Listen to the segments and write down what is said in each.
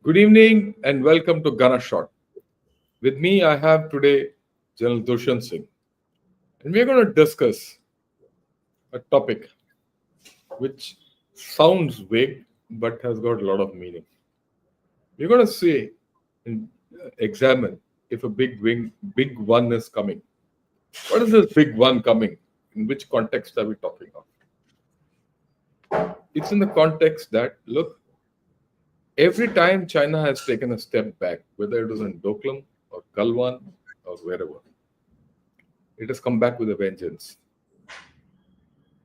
Good evening and welcome to Ghana Shot. With me, I have today General Dushyant Singh, and we are going to discuss a topic which sounds vague but has got a lot of meaning. We're going to say and examine if a big one is coming. What is this big one coming? In which context are we talking of? It's in the context that look, every time China has taken a step back, whether it was in Doklam or Galwan or wherever, it has come back with a vengeance.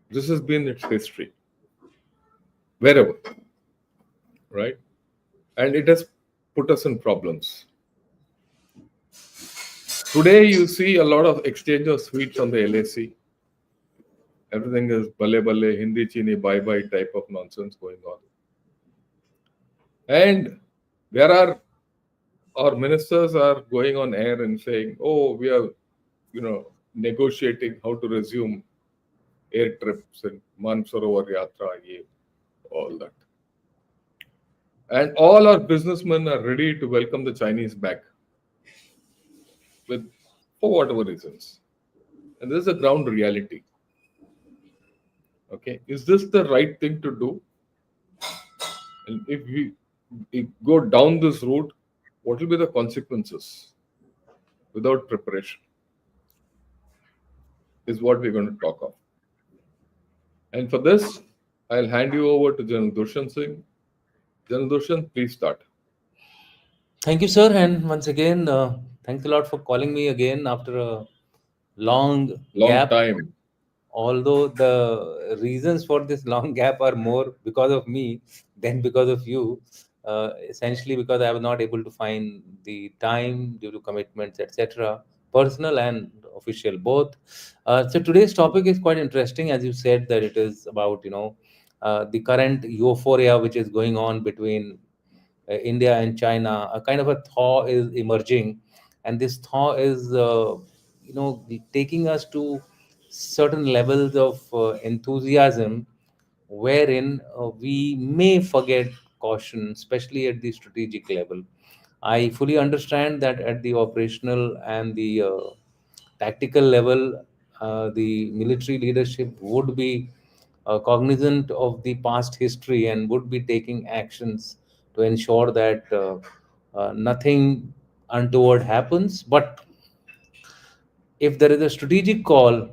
This has been its history, wherever, right? And it has put us in problems. Today, you see a lot of exchange of sweets on the LAC. Everything is bale bale, Hindi chini, bye bye type of nonsense going on. And there are our ministers are going on air and saying, "Oh, we are, negotiating how to resume air trips and Mansarovar Yatra, all that." And all our businessmen are ready to welcome the Chinese back with for whatever reasons. And this is a ground reality. Okay. Is this the right thing to do? And if go down this route, what will be the consequences without preparation? Is what we're going to talk of. And for this, I'll hand you over to General Dushyant Singh. General Dushyant, please start. Thank you, sir. And once again, thanks a lot for calling me again after a long Long gap. time. Although the reasons for this long gap are more because of me than because of you, essentially because I was not able to find the time due to commitments, etc., personal and official both. So today's topic is quite interesting, as you said that it is about the current euphoria which is going on between India and China. A kind of a thaw is emerging, and this thaw is taking us to certain levels of enthusiasm, wherein we may forget caution, especially at the strategic level. I fully understand that at the operational and the tactical level, the military leadership would be cognizant of the past history and would be taking actions to ensure that nothing untoward happens. But if there is a strategic call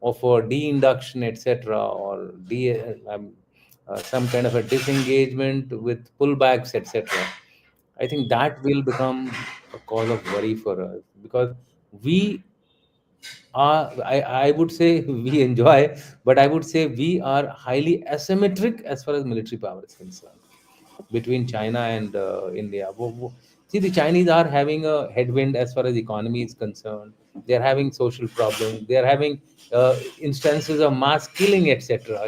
of a de-induction, etc., or some kind of a disengagement with pullbacks, etc., I think that will become a cause of worry for us because we I would say we enjoy, but I would say we are highly asymmetric as far as military power is concerned between China and India. See, the Chinese are having a headwind as far as economy is concerned. They are having social problems. They are having instances of mass killing, etc.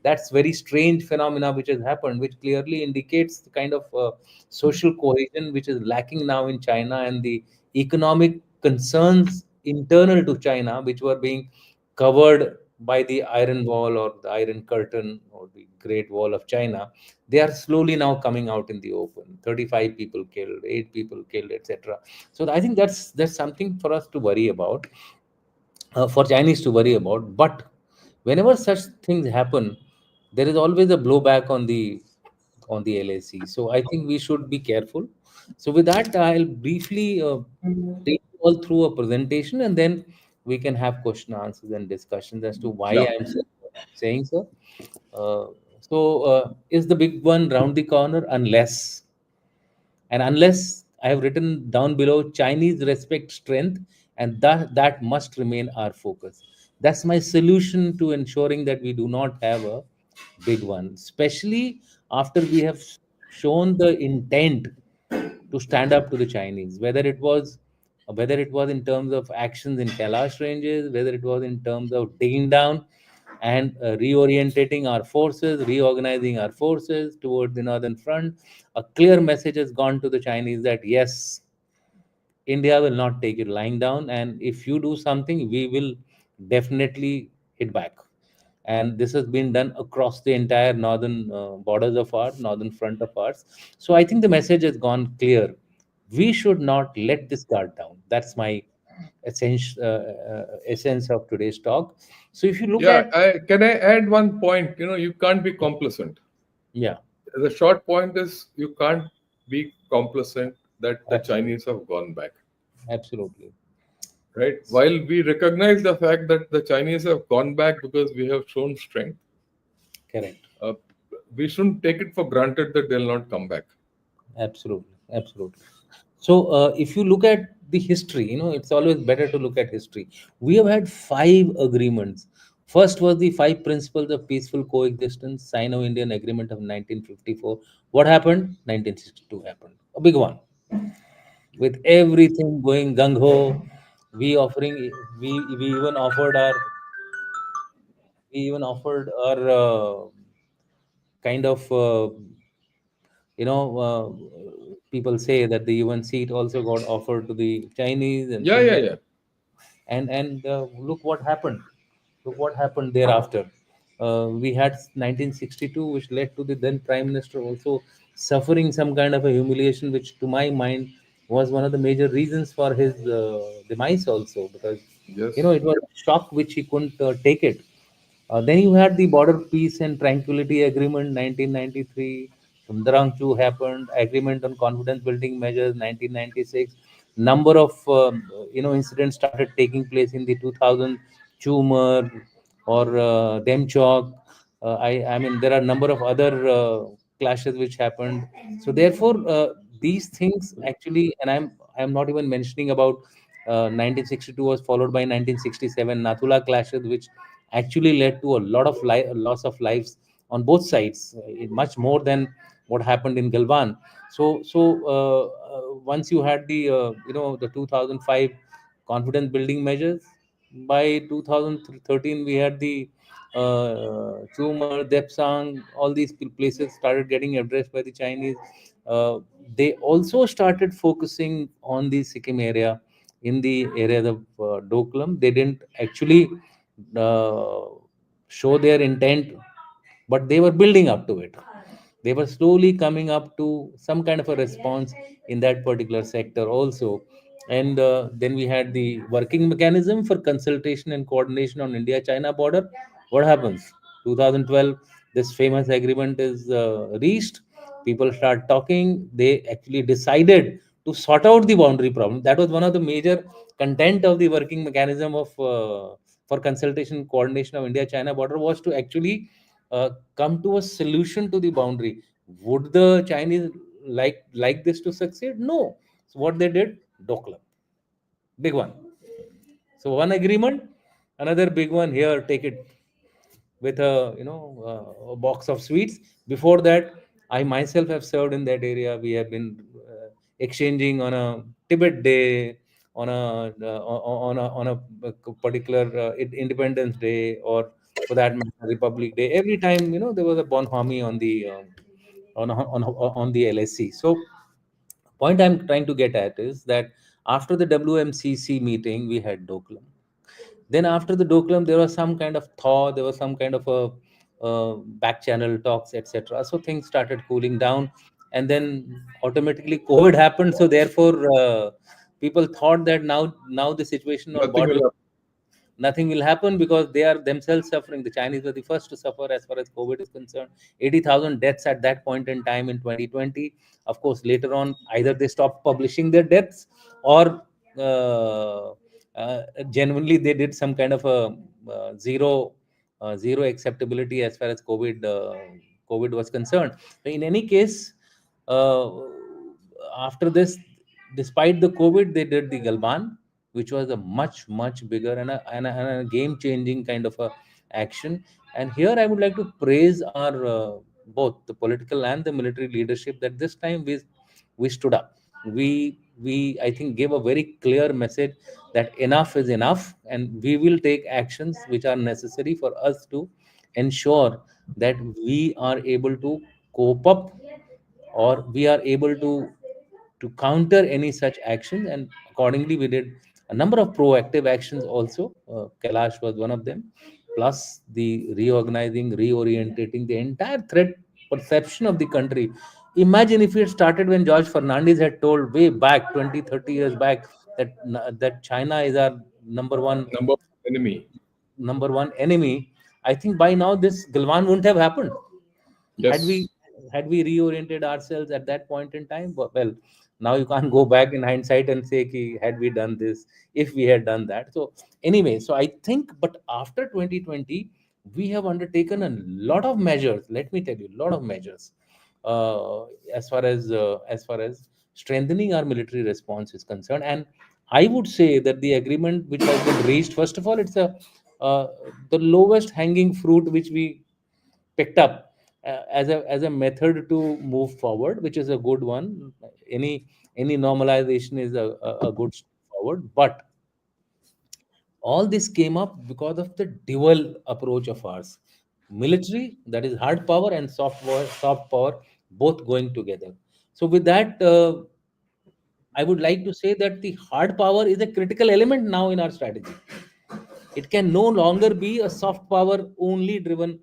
That's very strange phenomena which has happened, which clearly indicates the kind of social cohesion which is lacking now in China, and the economic concerns internal to China, which were being covered by the iron wall or the iron curtain or the Great Wall of China, they are slowly now coming out in the open. 35 people killed, 8 people killed, etc. So I think that's something for us to worry about, for Chinese to worry about. But whenever such things happen, there is always a blowback on the LAC. So I think we should be careful. So with that, I'll briefly take you all through a presentation, and then we can have question answers and discussions as to why Yeah. I'm saying so. Is the big one round the corner? Unless I have written down below, Chinese respect strength, and that must remain our focus. That's my solution to ensuring that we do not have a big one, especially after we have shown the intent to stand up to the Chinese, whether it was in terms of actions in Kailash ranges, whether it was in terms of digging down and reorientating our forces, reorganizing our forces toward the northern front. A clear message has gone to the Chinese that yes, India will not take it lying down, and if you do something, we will definitely hit back. and this has been done across the entire northern borders of ours, northern front of ours. So I think the message has gone clear. We should not let this guard down. That's my essence of today's talk. So if you look Yeah, at, can I add one point? You can't be complacent. yeah, The short point is you can't be complacent that the absolutely, Chinese have gone back, absolutely, right? While we recognize the fact that the Chinese have gone back because we have shown strength, correct. uh, we shouldn't take it for granted that they'll not come back. Absolutely, absolutely. So, if you look at the history, it's always better to look at history. We have had five agreements. First was the five principles of peaceful coexistence, Sino-Indian Agreement of 1954. What happened? 1962 happened. A big one, with everything going gung ho. We offering, we even offered our, we even offered our kind of people say that the UN seat also got offered to the Chinese and Yeah, things yeah, like, yeah. and look what happened. Look what happened thereafter. We had 1962, which led to the then Prime Minister also suffering some kind of a humiliation, which to my mind was one of the major reasons for his demise also, because Yes. it was a shock which he couldn't take it. Then you had the Border Peace and Tranquility Agreement 1993. Sundarangchu happened. Agreement on Confidence Building Measures 1996. Number of incidents started taking place in the 2000 Chumar or Demchok. I mean there are number of other clashes which happened. So therefore these things actually, and I'm not even mentioning about 1962 was followed by 1967 Nathula clashes, which actually led to a lot of loss of lives on both sides, much more than what happened in Galvan. So once you had the the 2005 confidence building measures, by 2013 we had the Chumar, Depsang, all these places started getting addressed by the Chinese. Uh, they also started focusing on the Sikkim area, in the area of Doklam. They didn't actually uh, show their intent, but they were building up to it. They were slowly coming up to some kind of a response in that particular sector also. And then we had the working mechanism for consultation and coordination on India China border. What happens? 2012, this famous agreement is reached. People start talking. They actually decided to sort out the boundary problem. That was one of the major content of the working mechanism of for consultation coordination of India China border, was to actually come to a solution to the boundary. Would the Chinese like this to succeed? No. So what they did, Doklam, big one. So one agreement, another big one here. Take it with a a box of sweets. Before that, I myself have served in that area. We have been exchanging on a Tibet Day, on a particular Independence Day, or for that matter Republic Day. Every time there was a bonhomie on the on the LSC. So point I'm trying to get at is that after the WMCC meeting, we had Doklam. Then after the Doklam, there was some kind of thaw, there was some kind of a back channel talks, etc. So things started cooling down, and then automatically COVID happened. So therefore, people thought that now the situation on Nothing border, will nothing will happen, because they are themselves suffering. The Chinese were the first to suffer as far as COVID is concerned. 80,000 deaths at that point in time in 2020. Of course, later on, either they stopped publishing their deaths, or uh, genuinely they did some kind of a zero acceptability as far as COVID was concerned. In any case, uh, after this, despite the COVID, they did the Galban, which was a much bigger and a game changing kind of a action. And here I would like to praise our both the political and the military leadership, that this time we stood up. We I think gave a very clear message that enough is enough, and we will take actions which are necessary for us to ensure that we are able to cope up, or we are able to counter any such actions. And accordingly we did a number of proactive actions also. Kailash was one of them. plus the reorganizing, reorientating the entire threat perception of the country. Imagine if it started when George Fernandez had told way back 20, 30 years back that China is our Number enemy. number one enemy. I think by now this Galwan wouldn't have happened had we Yes. had we reoriented ourselves at that point in time. Well, now you can't go back in hindsight and say ki, had we done this, if we had done that. So anyway, so I think, but after 2020 we have undertaken a lot of measures, let me tell you, a lot of measures, uh, as far as strengthening our military response is concerned. And I would say that the agreement which has been reached, first of all, it's a uh, the lowest hanging fruit which we picked up as a method to move forward, which is a good one. Any normalization is a good step forward. But all this came up because of the dual approach of ours: military, that is hard power, and soft power, both going together. So with that, I would like to say that the hard power is a critical element now in our strategy. It can no longer be a soft power only driven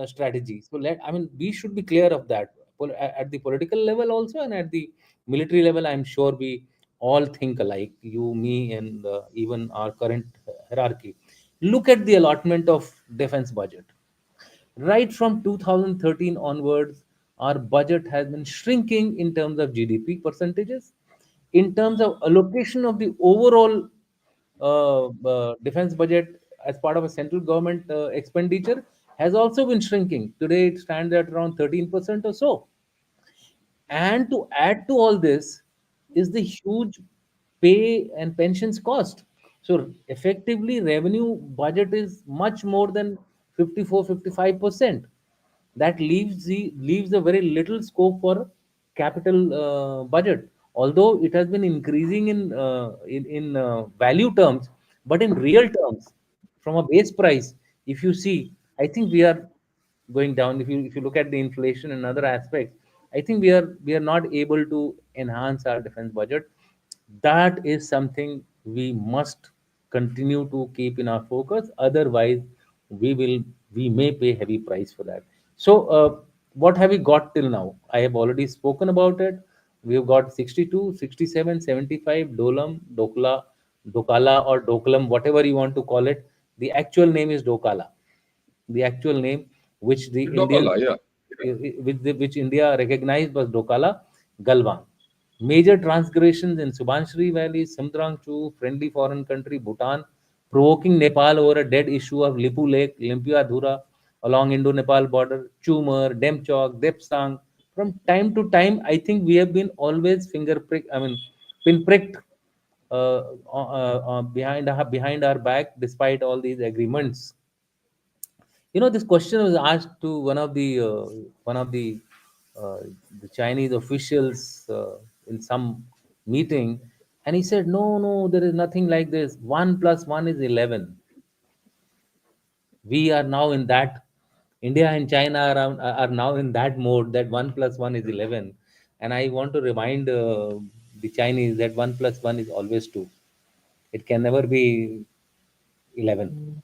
strategy. So I mean, we should be clear of that. At the political level also, and at the military level, I'm sure we all think alike, you, me, and even our current hierarchy. Look at the allotment of defense budget. Right from 2013 onwards, our budget has been shrinking in terms of GDP percentages, in terms of allocation of the overall defense budget as part of a central government expenditure has also been shrinking. Today, it stands at around 13% or so. And to add to all this is the huge pay and pensions cost. So effectively, revenue budget is much more than 54-55%. That leaves a very little scope for capital budget, although it has been increasing in value terms. But in real terms, from a base price, if you see, I think we are going down. If you look at the inflation and other aspects, I think we are not able to enhance our defense budget. That is something we must continue to keep in our focus. Otherwise, we will we may pay heavy price for that. So what have we got till now? I have already spoken about it. We have got 62, 67, 75 dolam, dokala or doklam, whatever you want to call it. The actual name is dokala, the actual name which the Indian Dokala, yeah. which India recognized was Dokala Galwan. Major transgressions in Subansiri Valley, Samdrangchu, friendly foreign country Bhutan, provoking Nepal over a dead issue of Lipu Lake, Limpia Dhura, along Indo-Nepal border, Chumar, Demchok, Depsang. From time to time, I think we have been always pinpricked behind our back, despite all these agreements. This question was asked to one of the Chinese officials in some meeting, and he said, "No, no, there is nothing like this. 1 plus 1 is 11." We are now in that. India and China are now in that mode that 1 plus 1 is 11, and I want to remind the Chinese that 1 plus 1 is always 2. It can never be 11.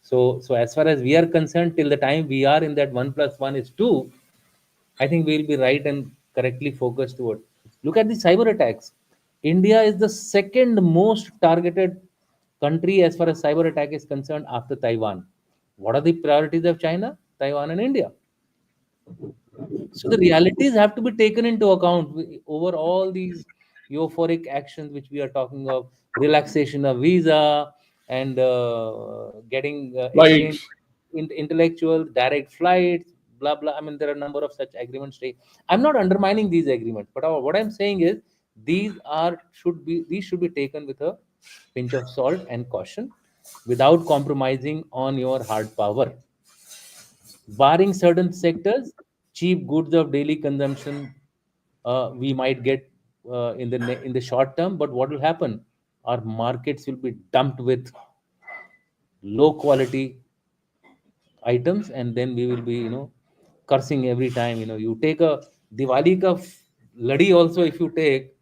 So as far as we are concerned, till the time we are in that 1 plus 1 is 2, I think we'll be right and correctly focused toward. Look at the cyber attacks. India is the second most targeted country as far as cyber attack is concerned after Taiwan. What are the priorities of China, Taiwan, and India? So the realities have to be taken into account over all these euphoric actions which we are talking of, relaxation of visa and getting exchange Flights. intellectual direct flights, blah blah. I mean, there are a number of such agreements. I'm not undermining these agreements, but what I'm saying is these should be taken with a pinch of salt and caution, without compromising on your hard power. Barring certain sectors, cheap goods of daily consumption we might get in the short term. But what will happen? Our markets will be dumped with low quality items, and then we will be cursing every time. You take a Diwali ka ladi also, if you take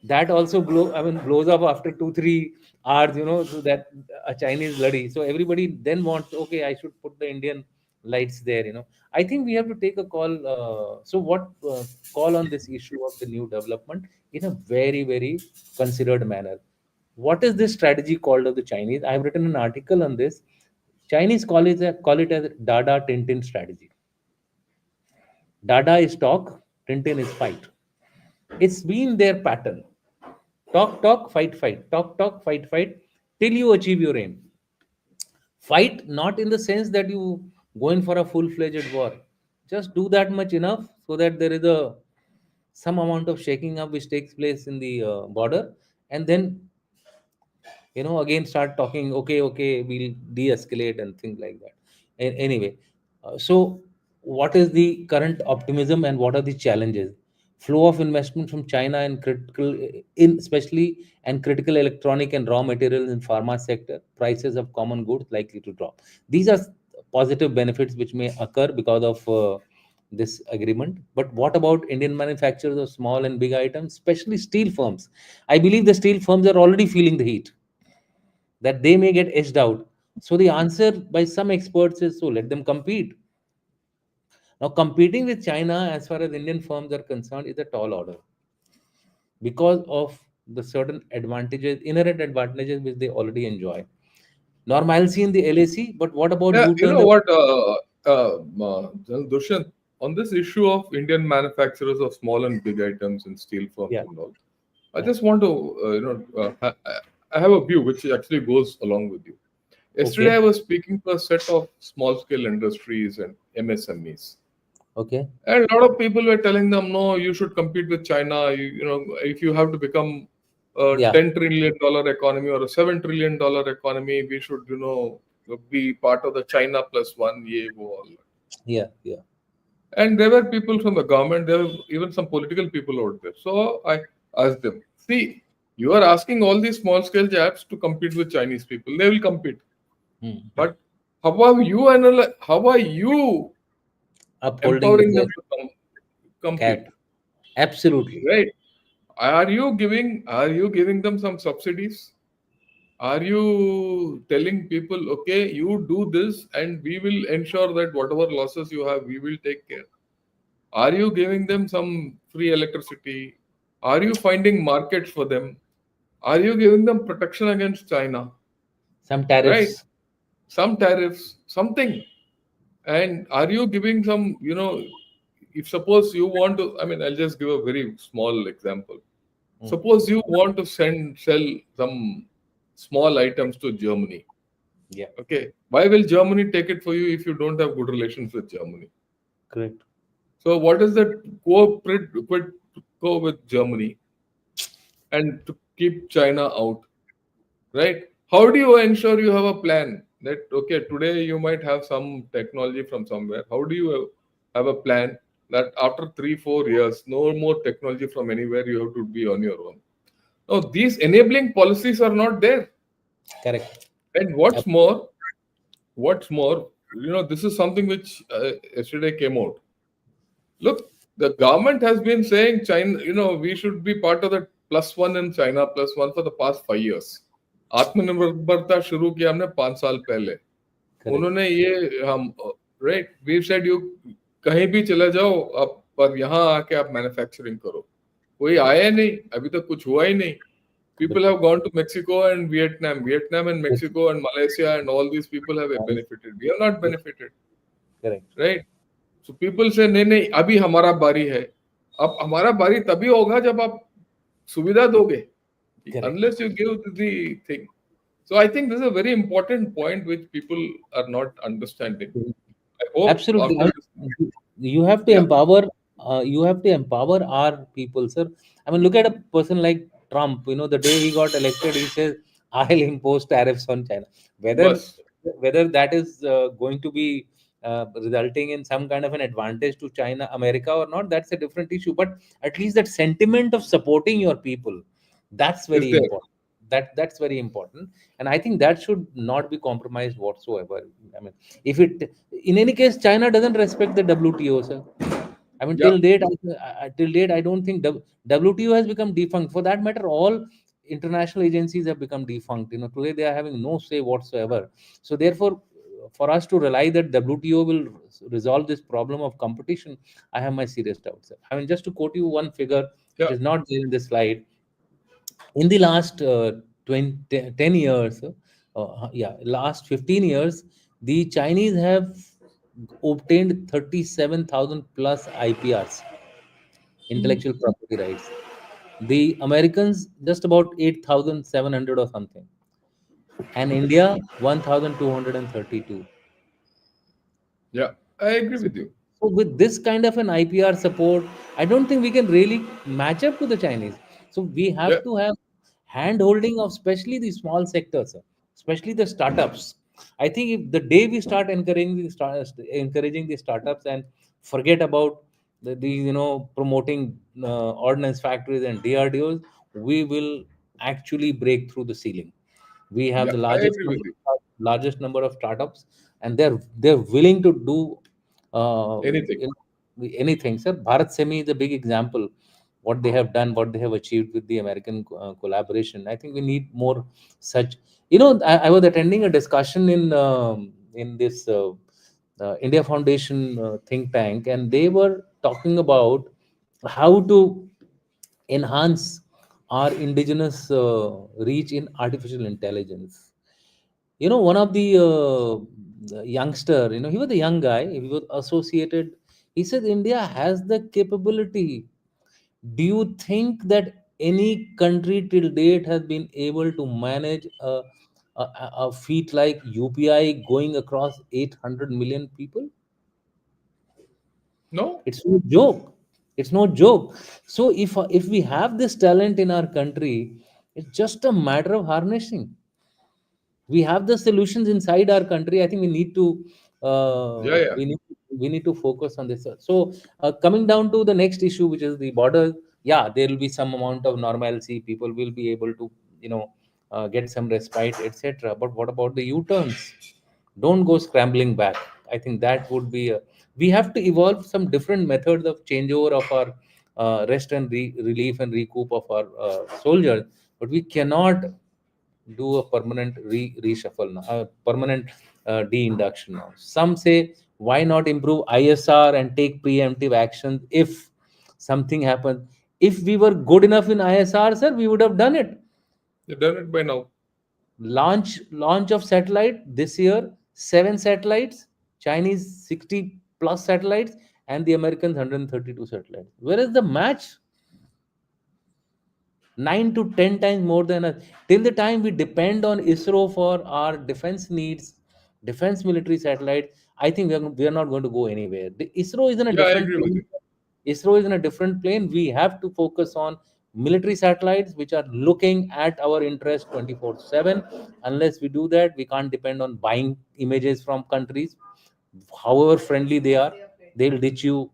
that also blows up after 2 3 hours, so that a Chinese bloody. So everybody then wants, okay, I should put the Indian lights there. I think we have to take a call. So what call on this issue of the new development in a very, very considered manner. What is this strategy called of the Chinese? I have written an article on this. Chinese call it as Dada Tintin strategy. Dada is talk, Tintin is fight. It's been their pattern. Talk, talk, fight, fight. Talk, talk, fight, fight, till you achieve your aim. Fight not in the sense that you go in for a full-fledged war. Just do that much enough so that there is a some amount of shaking up which takes place in the border, and then again start talking. Okay, okay, we'll de-escalate and things like that. Anyway, so what is the current optimism and what are the challenges? Flow of investment from China and critical in especially and critical electronic and raw materials in pharma sector. Prices of common goods likely to drop. These are positive benefits which may occur because of this agreement. But what about Indian manufacturers of small and big items, especially steel firms? I believe the steel firms are already feeling the heat, that they may get edged out. So the answer by some experts is, so let them compete. Now, competing with China as far as Indian firms are concerned is a tall order because of the certain advantages, inherent advantages which they already enjoy. Normalcy in the LAC, but what about Yeah, you U-turn? know what, Dushyant, on this issue of Indian manufacturers of small and big items and steel firms Yeah, and all, I yeah. just want to, I have a view which actually goes along with you. Yesterday, I Okay, was speaking to a set of small scale industries and MSMEs. okay. And a lot of people were telling them, no, you should compete with China. If you have to become a Yeah, $10 trillion economy or a $7 trillion economy, we should, be part of the China plus one, ye, wo, all. yeah, yeah. And there were people from the government, there were even some political people out there. So I asked them, see, you are asking all these small scale jabs to compete with Chinese people. They will compete. Hmm. But how are you Upholding empowering the them to compete? cat. Absolutely. Right? Are you giving them some subsidies? Are you telling people, okay, you do this and we will ensure that whatever losses you have, we will take care? Are you giving them some free electricity? Are you finding markets for them? Are you giving them protection against China? Some Right? tariffs. Some tariffs, something. And are you giving some, if suppose you want to, I mean, I'll just give a very small example. Hmm. Suppose you want to sell some small items to Germany. Yeah, Okay. Why will Germany take it for you if you don't have good relations with Germany? correct. So what is that go with Germany and to keep China out, right? How do you ensure you have a plan that okay, today you might have some technology from somewhere? How do you have a plan that after 3 4 years, no more technology from anywhere, you have to be on your own? No, these enabling policies are not there. Correct. And what's more, this is something which yesterday came out. Look, the government has been saying China, we should be part of the plus one in China plus one for the past 5 years. आत्मनिर्भरता शुरू किया हमने 5 साल पहले. Correct. उन्होंने ये हम right we said you कहीं भी चले जाओ आप पर यहाँ आके आप मैन्युफैक्चरिंग करो. कोई आया नहीं अभी तक कुछ हुआ ही नहीं. People Correct. have gone to Mexico and Vietnam and Yes. Mexico and Malaysia and all these people have benefited. We have not Yes. benefited, Correct. right? So people say नहीं नहीं अभी हमारा बारी है. अब हमारा बारी तभी होगा जब आप सुविधा दोगे. Correct. Unless you give the thing. So I think this is a very important point which people are not understanding. I hope Absolutely. after this, You have to yeah, empower. You have to empower our people, sir. I mean, look at a person like Trump. The day he got elected, he says, "I'll impose tariffs on China." Whether bus whether that is going to be resulting in some kind of an advantage to China, America or not, that's a different issue. But at least that sentiment of supporting your people, that's is very there. important. That's very important, and I think that should not be compromised whatsoever. I mean, if it in any case, China doesn't respect the WTO, sir. I mean, Yeah, till date, I don't think WTO has become defunct. For that matter, all international agencies have become defunct. Today they are having no say whatsoever. So therefore, for us to rely that WTO will resolve this problem of competition, I have my serious doubts, sir. I mean, just to quote you one figure, which Yeah. is not there in this slide. In the last 10 years, last 15 years, the Chinese have obtained 37,000 plus IPRs, Mhm. intellectual property rights. The Americans just about 8,700 or something, and India 1,232. Yeah, I agree So, with you. so with this kind of an IPR support, I don't think we can really match up to the Chinese. So we Yeah, have to have hand holding of especially the small sectors, especially the startups. I think if the day we start encouraging the startups and forget about promoting ordnance factories and DRDOs, we will actually break through the ceiling. We have yeah, the I agree with you. largest number of startups, and they're willing to do uh, Anything. you anything. Sir, Bharat Semi is a big example. What they have done, what they have achieved with the American collaboration. I think we need more such. I was attending a discussion in this India Foundation think tank, and they were talking about how to enhance our indigenous reach in artificial intelligence. One of the youngster, he was a young guy, he was associated. He said India has the capability. Do you think that any country till date has been able to manage a feat like UPI going across 800 million people? No? It's no joke. It's no joke. So if we have this talent in our country, it's just a matter of harnessing. We have the solutions inside our country. I think we need to Yeah, yeah. we need to focus on this. So coming down to the next issue, which is the border. Yeah, there will be some amount of normalcy. People will be able to get some respite, etc. But what about the U-turns? Don't go scrambling back. I think that would be we have to evolve some different methods of changeover of our rest and relief and recoup of our soldiers, but we cannot do a permanent reshuffle now, a permanent de-induction now. Some say, why not improve ISR and take preemptive actions if something happens? If we were good enough in ISR, sir, we would have done it. You've done it by now. Launch of satellite this year, 7 satellites, Chinese 60 plus satellites, and the Americans 132 satellites. Where is the match? 9 to 10 times more than us. Till the time we depend on ISRO for our defense needs, defense military satellite, I think we are not going to go anywhere. The ISRO is in a Yeah, I different agree with plane. you. ISRO is in a different plane. We have to focus on military satellites which are looking at our interest 24/7. Unless we do that, we can't depend on buying images from countries, however friendly they are. They'll ditch you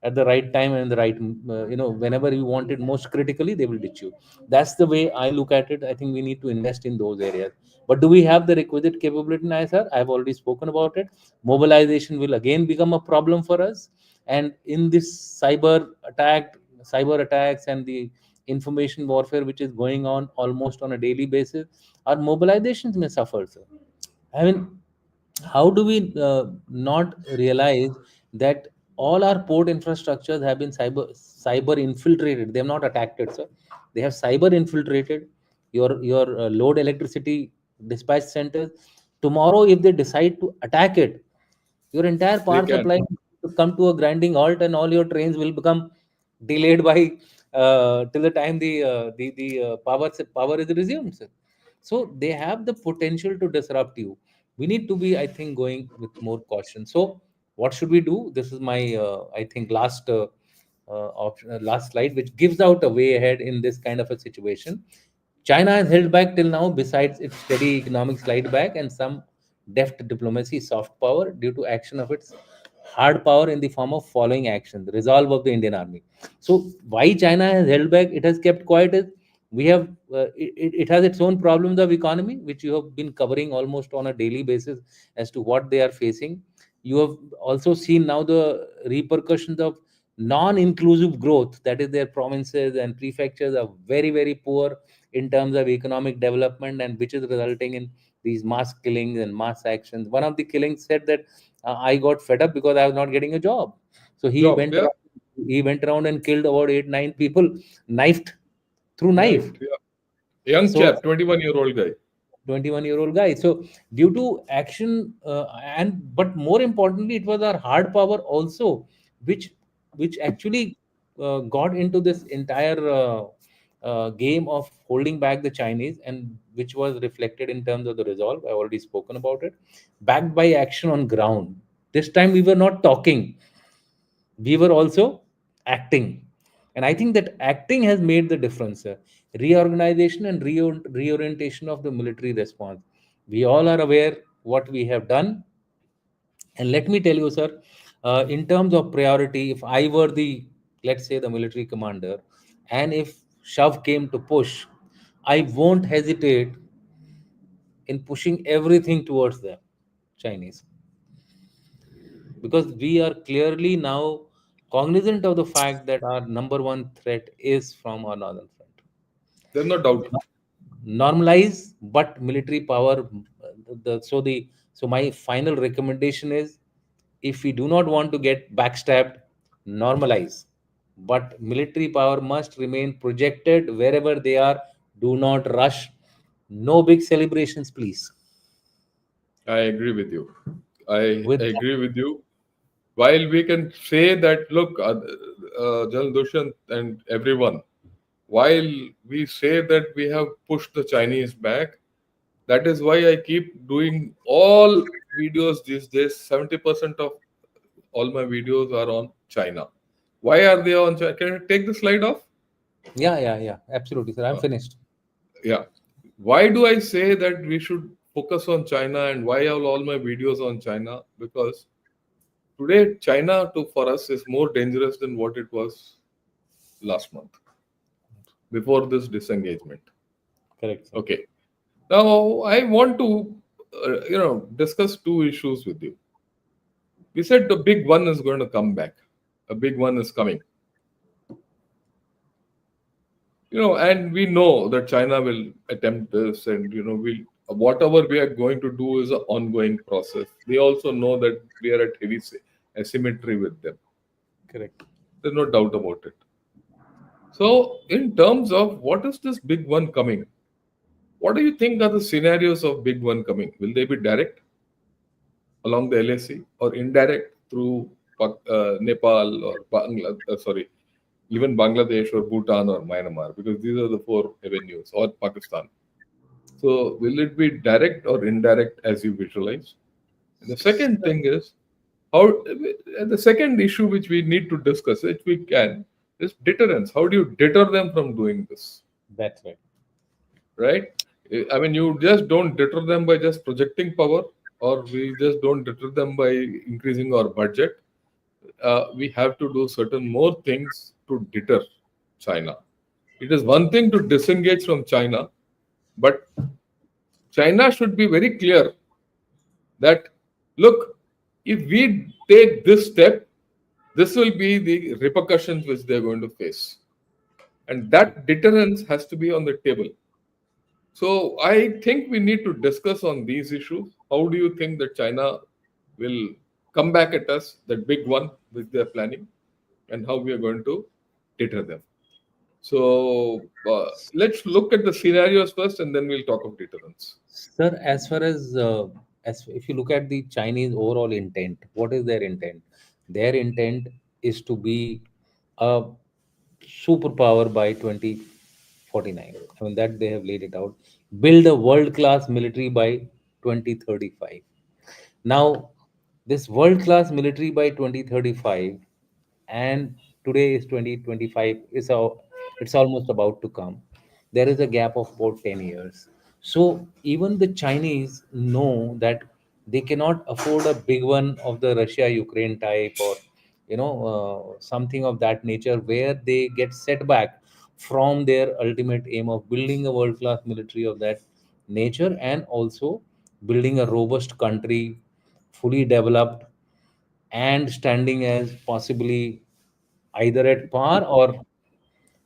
at the right time and the right whenever you want it most critically, they will ditch you. That's the way I look at it. I think we need to invest in those areas. But do we have the requisite capability in ISR? I've already spoken about it. Mobilization will again become a problem for us, and in this cyber attacks and the information warfare which is going on almost on a daily basis, our mobilizations may suffer, sir. I mean, how do we not realize that all our port infrastructures have been cyber infiltrated? They have not attacked it, sir. They have cyber infiltrated your load electricity dispatch centers. Tomorrow, if they decide to attack it, your entire They power can. supply will come to a grinding halt, and all your trains will become delayed by till the time the power is resumed, sir. So they have the potential to disrupt you. We need to be, I think, going with more caution. So what should we do? This is my I think last slide, which gives out a way ahead in this kind of a situation. China has held back till now, besides its steady economic slide back and some deft diplomacy, soft power, due to action of its hard power in the form of following action, the resolve of the Indian army. So, why China has held back? It has kept quiet. Is we have it has its own problems of economy, which you have been covering almost on a daily basis as to what they are facing. You have also seen now the repercussions of non-inclusive growth. That is, their provinces and prefectures are very, very poor in terms of economic development, and which is resulting in these mass killings and mass actions. One of the killings said that I got fed up because I was not getting a job. So Job, yeah, he went around and killed about 8 9 people, knifed through knife. knife, yeah. Young So chap, 21-year-old guy. 21-year-old guy. So due to action, and but more importantly, it was our hard power also, which actually got into this entire game of holding back the Chinese, and which was reflected in terms of the resolve. I already spoken about it, backed by action on ground. This time we were not talking, we were also acting. And I think that acting has made the difference, sir. Reorganization and reorientation of the military response, we all are aware what we have done. And let me tell you, sir, in terms of priority, if I were the, let's say, the military commander, and if shove came to push, I won't hesitate in pushing everything towards the Chinese, because we are clearly now cognizant of the fact that our number one threat is from our northern front. There's no doubt. Normalize, but military power. So my final recommendation is, if we do not want to get backstabbed, normalize, but military power must remain projected wherever they are. Do not rush. No big celebrations, please. I agree with you. I With that, agree with you. While we can say that, look, General Dushyant and everyone, while we say that we have pushed the Chinese back, that is why I keep doing all videos these days. 70% of all my videos are on China. Why are they on China? Can you take the slide off? yeah, absolutely, sir. I'm Uh, finished. yeah. Why do I say that we should focus on China, and why are all my videos on China? Because today, China for us is more dangerous than what it was last month before this disengagement. Correct, sir. Okay. Now I want to, discuss two issues with you. We said the big one is going to come back. A big one is coming. And we know that China will attempt this, and we'll whatever we are going to do is an ongoing process. They also know that we are at heavy asymmetry with them. Correct. There's no doubt about it. So, in terms of what is this big one coming, what do you think are the scenarios of big one coming? Will they be direct along the LAC, or indirect through Nepal, or sorry, even Bangladesh or Bhutan or Myanmar? Because these are the four avenues, or Pakistan. So, will it be direct or indirect as you visualize? And the second thing is how, and the second issue which we need to discuss, which we can, is deterrence. How do you deter them from doing this? That's right. Right? I mean, you just don't deter them by just projecting power, or we just don't deter them by increasing our budget. We have to do certain more things to deter China. It is one thing to disengage from China, but China should be very clear that, look, if we take this step, this will be the repercussions which they're going to face. And that deterrence has to be on the table. So I think we need to discuss on these issues. How do you think that China will come back at us, that big one which they're planning, and how we are going to deter them? So let's look at the scenarios first, and then we'll talk of deterrence. Sir, as if you look at the Chinese overall intent, what is their intent? Their intent is to be a superpower by 2049. I mean, that they have laid it out. Build a world-class military by 2035. Now, this world-class military by 2035, and today is 2025, it's almost about to come. There is a gap of about 10 years. So even the Chinese know that they cannot afford a big one of the Russia Ukraine type, or something of that nature, where they get set back from their ultimate aim of building a world class military of that nature, and also building a robust country, fully developed, and standing as possibly either at par, or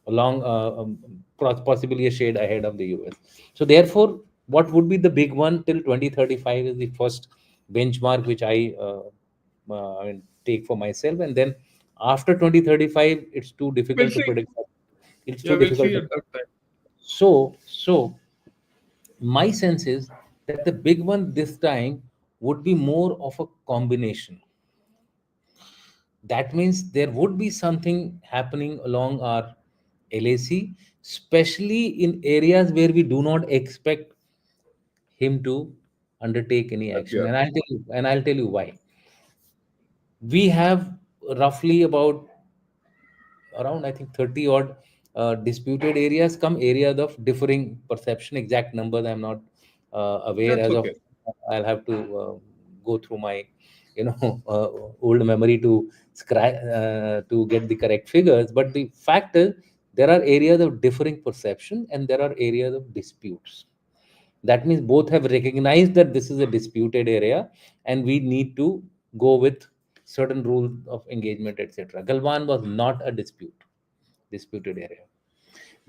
along possibly a shade ahead of the US. So therefore, what would be the big one till 2035 is the first benchmark which I mean, take for myself, and then after 2035, it's too We'll difficult to see. predict. It's Yeah, too we'll difficult see to. at that time. So my sense is that the big one this time would be more of a combination. That means there would be something happening along our LAC, especially in areas where we do not expect him to undertake any action. Appear. And I'll tell you why. We have roughly about around, I think, 30 odd disputed areas, come areas of differing perception. Exact numbers I'm not aware That's as of. okay. I'll have to go through my old memory to to get the correct figures. But the fact is, there are areas of differing perception and there are areas of disputes. That means both have recognized that this is a disputed area and we need to go with certain rules of engagement, etc. Galwan was not a disputed area.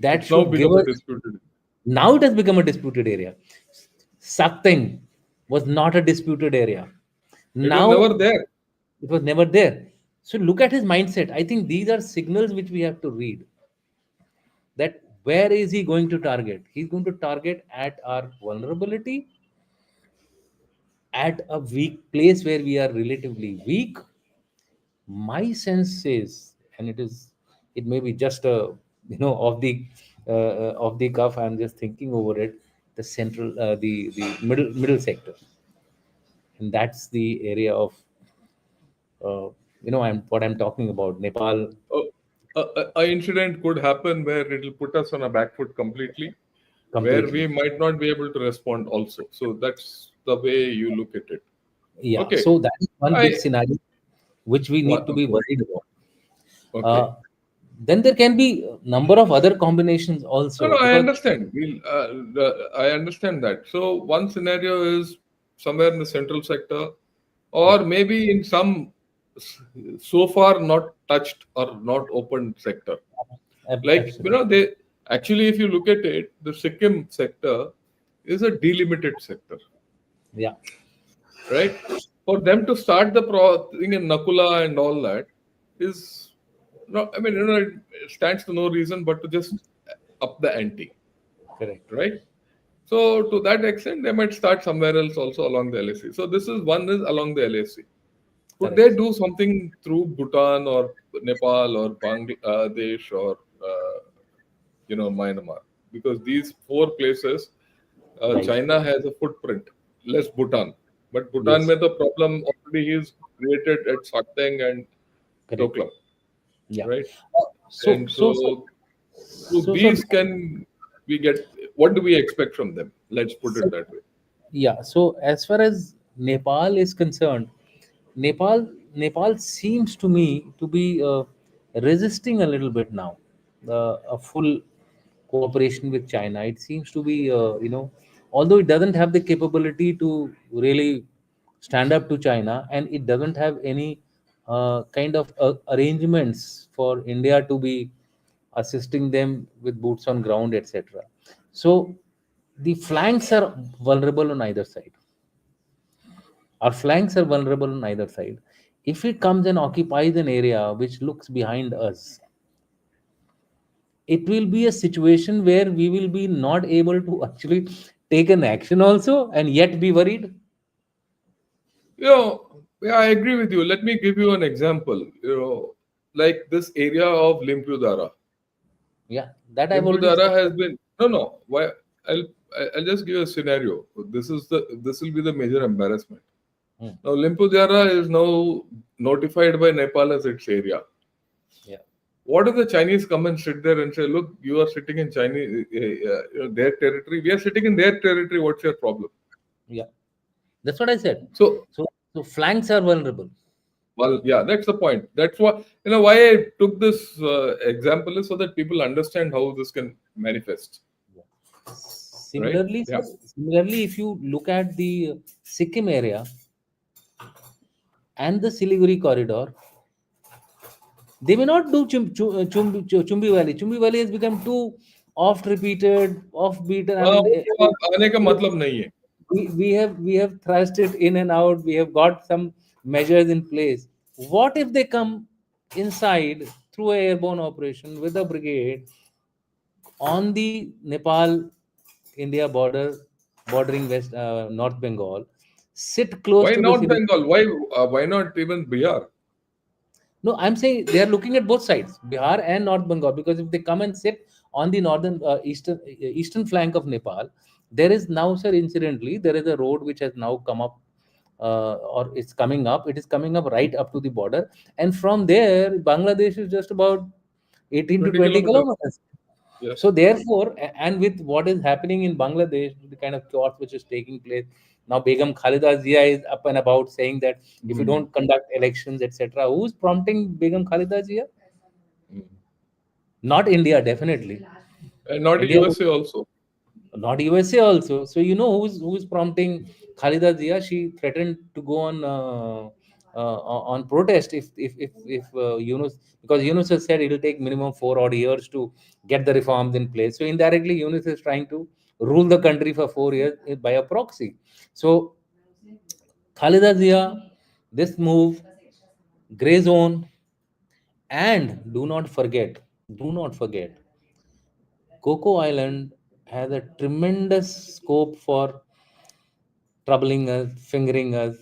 That It's now should give become a us. disputed. Now it has become a disputed area. Sakting was not a disputed area. It was never Now there. it was never there. So look at his mindset. I think these are signals which we have to read. That where is he going to target? He's going to target at our vulnerability, at a weak place where we are relatively weak. My sense is, and it may be just a of the cuff. I'm just thinking over it. The central, the middle sector, and that's the area of I'm talking about. Nepal A incident could happen where it will put us on a back foot completely, where we completely. might not be able to respond also. So that's the way you look at it. Yeah. Okay. So that is one big I scenario which we need to be worried about. okay. Uh, then there can be a number of other combinations No, also no, I because. understand. I understand that. So one scenario is somewhere in the central sector, Yeah, or maybe in some so far not touched or not opened sector. Like absolutely. they actually, if you look at it, the Sikkim sector is a delimited sector, Yeah, right? For them to start the thing in Nakula and all that is not. I mean, it stands to no reason but to just up the ante, correct, right? So to that extent, they might start somewhere else also along the LAC. So this is one is along the LAC. Could they correct. do something through Bhutan or Nepal or Bangladesh or Myanmar? Because these four places, Right. China has a footprint, less Bhutan. But Bhutan, Yes, mein the problem already is created at Sakteng and correct. Doklam, Yeah. right? So, And so, so, so through so, these can we get what do we expect from them? Let's put it so, that way. yeah. So, as far as Nepal is concerned, Nepal seems to me to be resisting a little bit now. A full cooperation with China. It seems to be, although it doesn't have the capability to really stand up to China, and it doesn't have any kind of arrangements for India to be assisting them with boots on ground, etc. So the flanks are vulnerable on either side. Our flanks are vulnerable on either side. If it comes and occupies an area which looks behind us, it will be a situation where we will be not able to actually take an action also and yet be worried. Yeah, I agree with you. Let me give you an example. Like this area of Limpudara. Yeah, that I've already Limpudara said. has been no. Why? I'll I'll just give you a scenario. This will be the major embarrassment. Hmm. Now Limpudara is now notified by Nepal as its area. Yeah, What if the Chinese come and sit there and say, "Look, you are sitting in Chinese their territory. We are sitting in their territory. What's your problem?" yeah, that's what I said. So So flanks are vulnerable. well, yeah, that's the point. That's why I took this example is so that people understand how this can manifest, Yeah. right? Similarly, Yeah. similarly, if you look at the Sikkim area and the Siliguri corridor, They may not do Chumbi Valley. Chumbi Valley has become too oft repeated, off beaten. I mean, उसके बाद आने का मतलब नहीं है. we have thrust it in and out. We have got some measures in place. What if they come inside through a airborne operation with a brigade on the Nepal India border, bordering West North Bengal, sit close Why to the not civil. Bengal? Why not even Bihar? No, I'm saying they are looking at both sides, Bihar and North Bengal, because if they come and sit on the northern eastern flank of Nepal, there is now, sir, incidentally, there is a road which has now come up, or it's coming up. It is coming up right up to the border, and from there, Bangladesh is just about 18 to 20 20 kilometers. kilometers. So Yes. therefore, and with what is happening in Bangladesh, the kind of chaos which is taking place now, Begum Khalida Zia is up and about saying that if you Hmm. don't conduct elections, etc., who's prompting Begum Khalida Zia? Hmm. Not India, definitely. And not India, USA also. not USA also. So you know who's prompting Khalida Zia? She threatened to go on protest if Yunus, because Yunus has said it'll take minimum 4 odd years to get the reforms in place. So indirectly, Yunus is trying to rule the country for 4 years by a proxy. So Khalida Zia, this move, gray zone, and do not forget, Coco Island has a tremendous scope for troubling us, fingering us,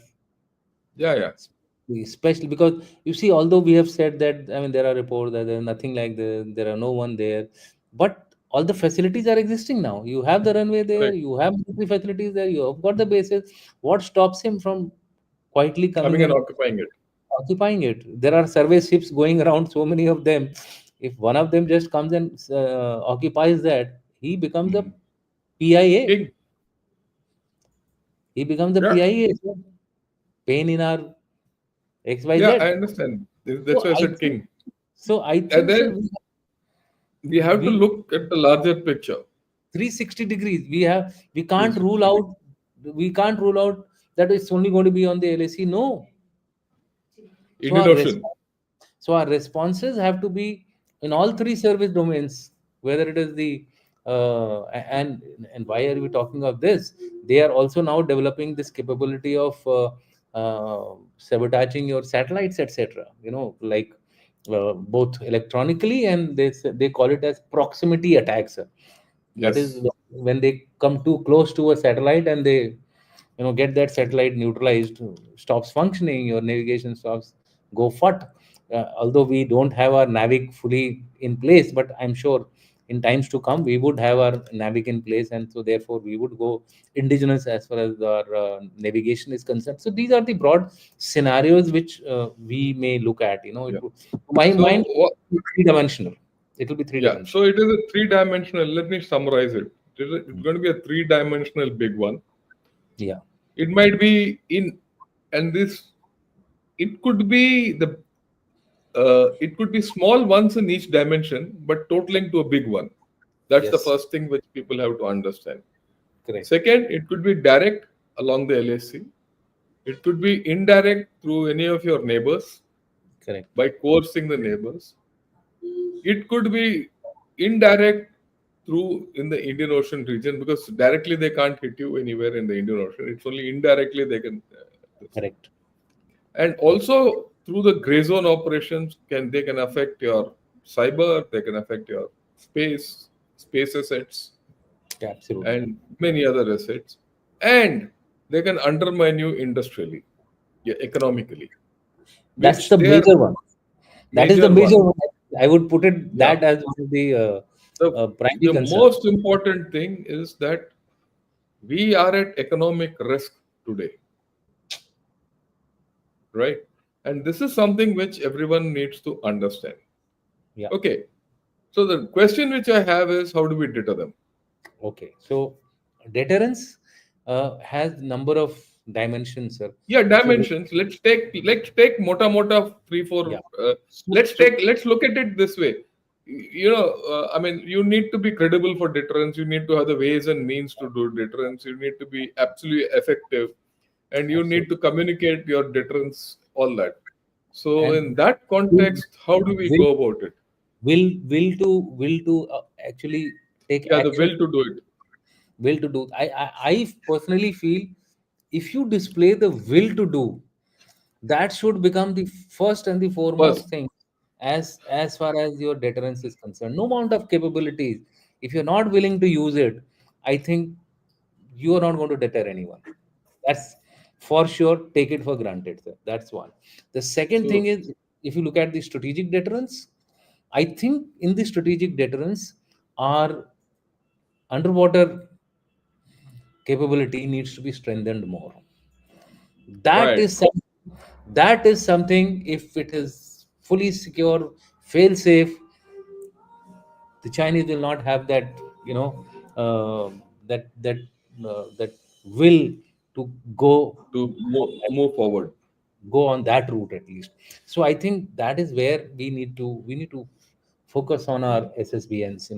Yeah, yeah. especially because you see, although we have said that, I mean, there are reports that there's nothing like there are no one there, but all the facilities are existing now. You have the runway there, Correct. you have military facilities there, you have got the bases. What stops him from quietly coming Coming and and occupying it. occupying it? There are survey ships going around, so many of them. If one of them just comes and occupies that, he becomes a Hmm. PIA. King. He becomes the Yeah. PIA. So pain in our Yeah, XYZ. I understand. That's So why I I said think, king. I And think, sir, then we have to we look at the larger picture. 360 degrees. We can't rule 360 out. We can't rule out that it's only going to be on the LAC. No. So Indian Ocean. our responses have to be in all three service domains, whether it is the and why are we talking of this? They are also now developing this capability of sabotaging your satellites, etc. Like both electronically, and they call it as proximity attacks. That is Yes. when they come too close to a satellite and they get that satellite neutralized, stops functioning, your navigation stops, go fut. Although we don't have our navic fully in place, but I'm sure in times to come we would have our navic in place, and so therefore we would go indigenous as far as our navigation is concerned. So these are the broad scenarios which we may look at. Yeah. My mind, So three dimensional. It will be three yeah, so dimensional. it is a three-dimensional. Let me summarize it. It's going to be a three-dimensional big one. Yeah. It might be in, and this, it could be it could be small ones in each dimension, but totaling to a big one. That's the Yes. first thing which people have to understand. Correct. Second, it could be direct along the LAC. It could be indirect through any of your neighbors Correct. by coercing the neighbors. It could be indirect through in the Indian Ocean region because directly they can't hit you anywhere in the Indian Ocean. It's only indirectly they can. This thing. Correct. And also through the gray zone operations, they can affect your cyber, they can affect your space assets, Yeah, absolutely. and many other assets, and they can undermine you industrially, yeah, economically, That's which the they are major one. That is the major major one. one. I would put it Yeah. that as one of the The primary the concern. most important thing is that we are at economic risk today, right? And this is something which everyone needs to understand. Yeah. Okay. So the question which I have is how do we deter them? Okay. So deterrence has number of dimensions, sir. Yeah, If you look, dimensions. Let's take mota three four. yeah. Let's So take let's look at it this way. I mean, you need to be credible for deterrence. You need to have the ways and means to do deterrence. You need to be absolutely effective, and you need absolutely. to communicate your deterrence. All that. So in And that context, how do we will go about it? will to actually take Yeah, the action, will to do it will to do. I personally feel if you display the will to do, that should become the first and the first. foremost thing as far as your deterrence is concerned. No amount of capabilities, if you're not willing to use it, I think you are not going to deter anyone. That's for sure. Take it for granted, sir. That's one. The second thing So is, if you look at the strategic deterrence, I think in the strategic deterrence, our underwater capability needs to be strengthened more. That right. is that is something. If it is fully secure, fail safe, the Chinese will not have that, you know, that will to go To move forward. on that route at least. So I think that is where we need to focus on our ssbns.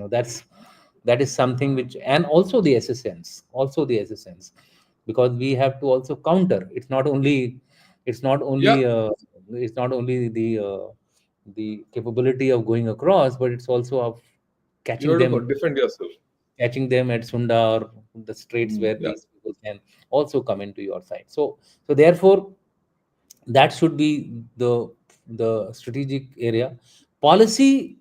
That is something which, and also the ssns, because we have to also counter. It's not Yeah, only it's not only the capability of going across, but it's also of you catching have to them defend yourself. catching them at Sunda or the straits where Yeah, these people can also come into your side. So therefore, that should be the strategic area. Policy,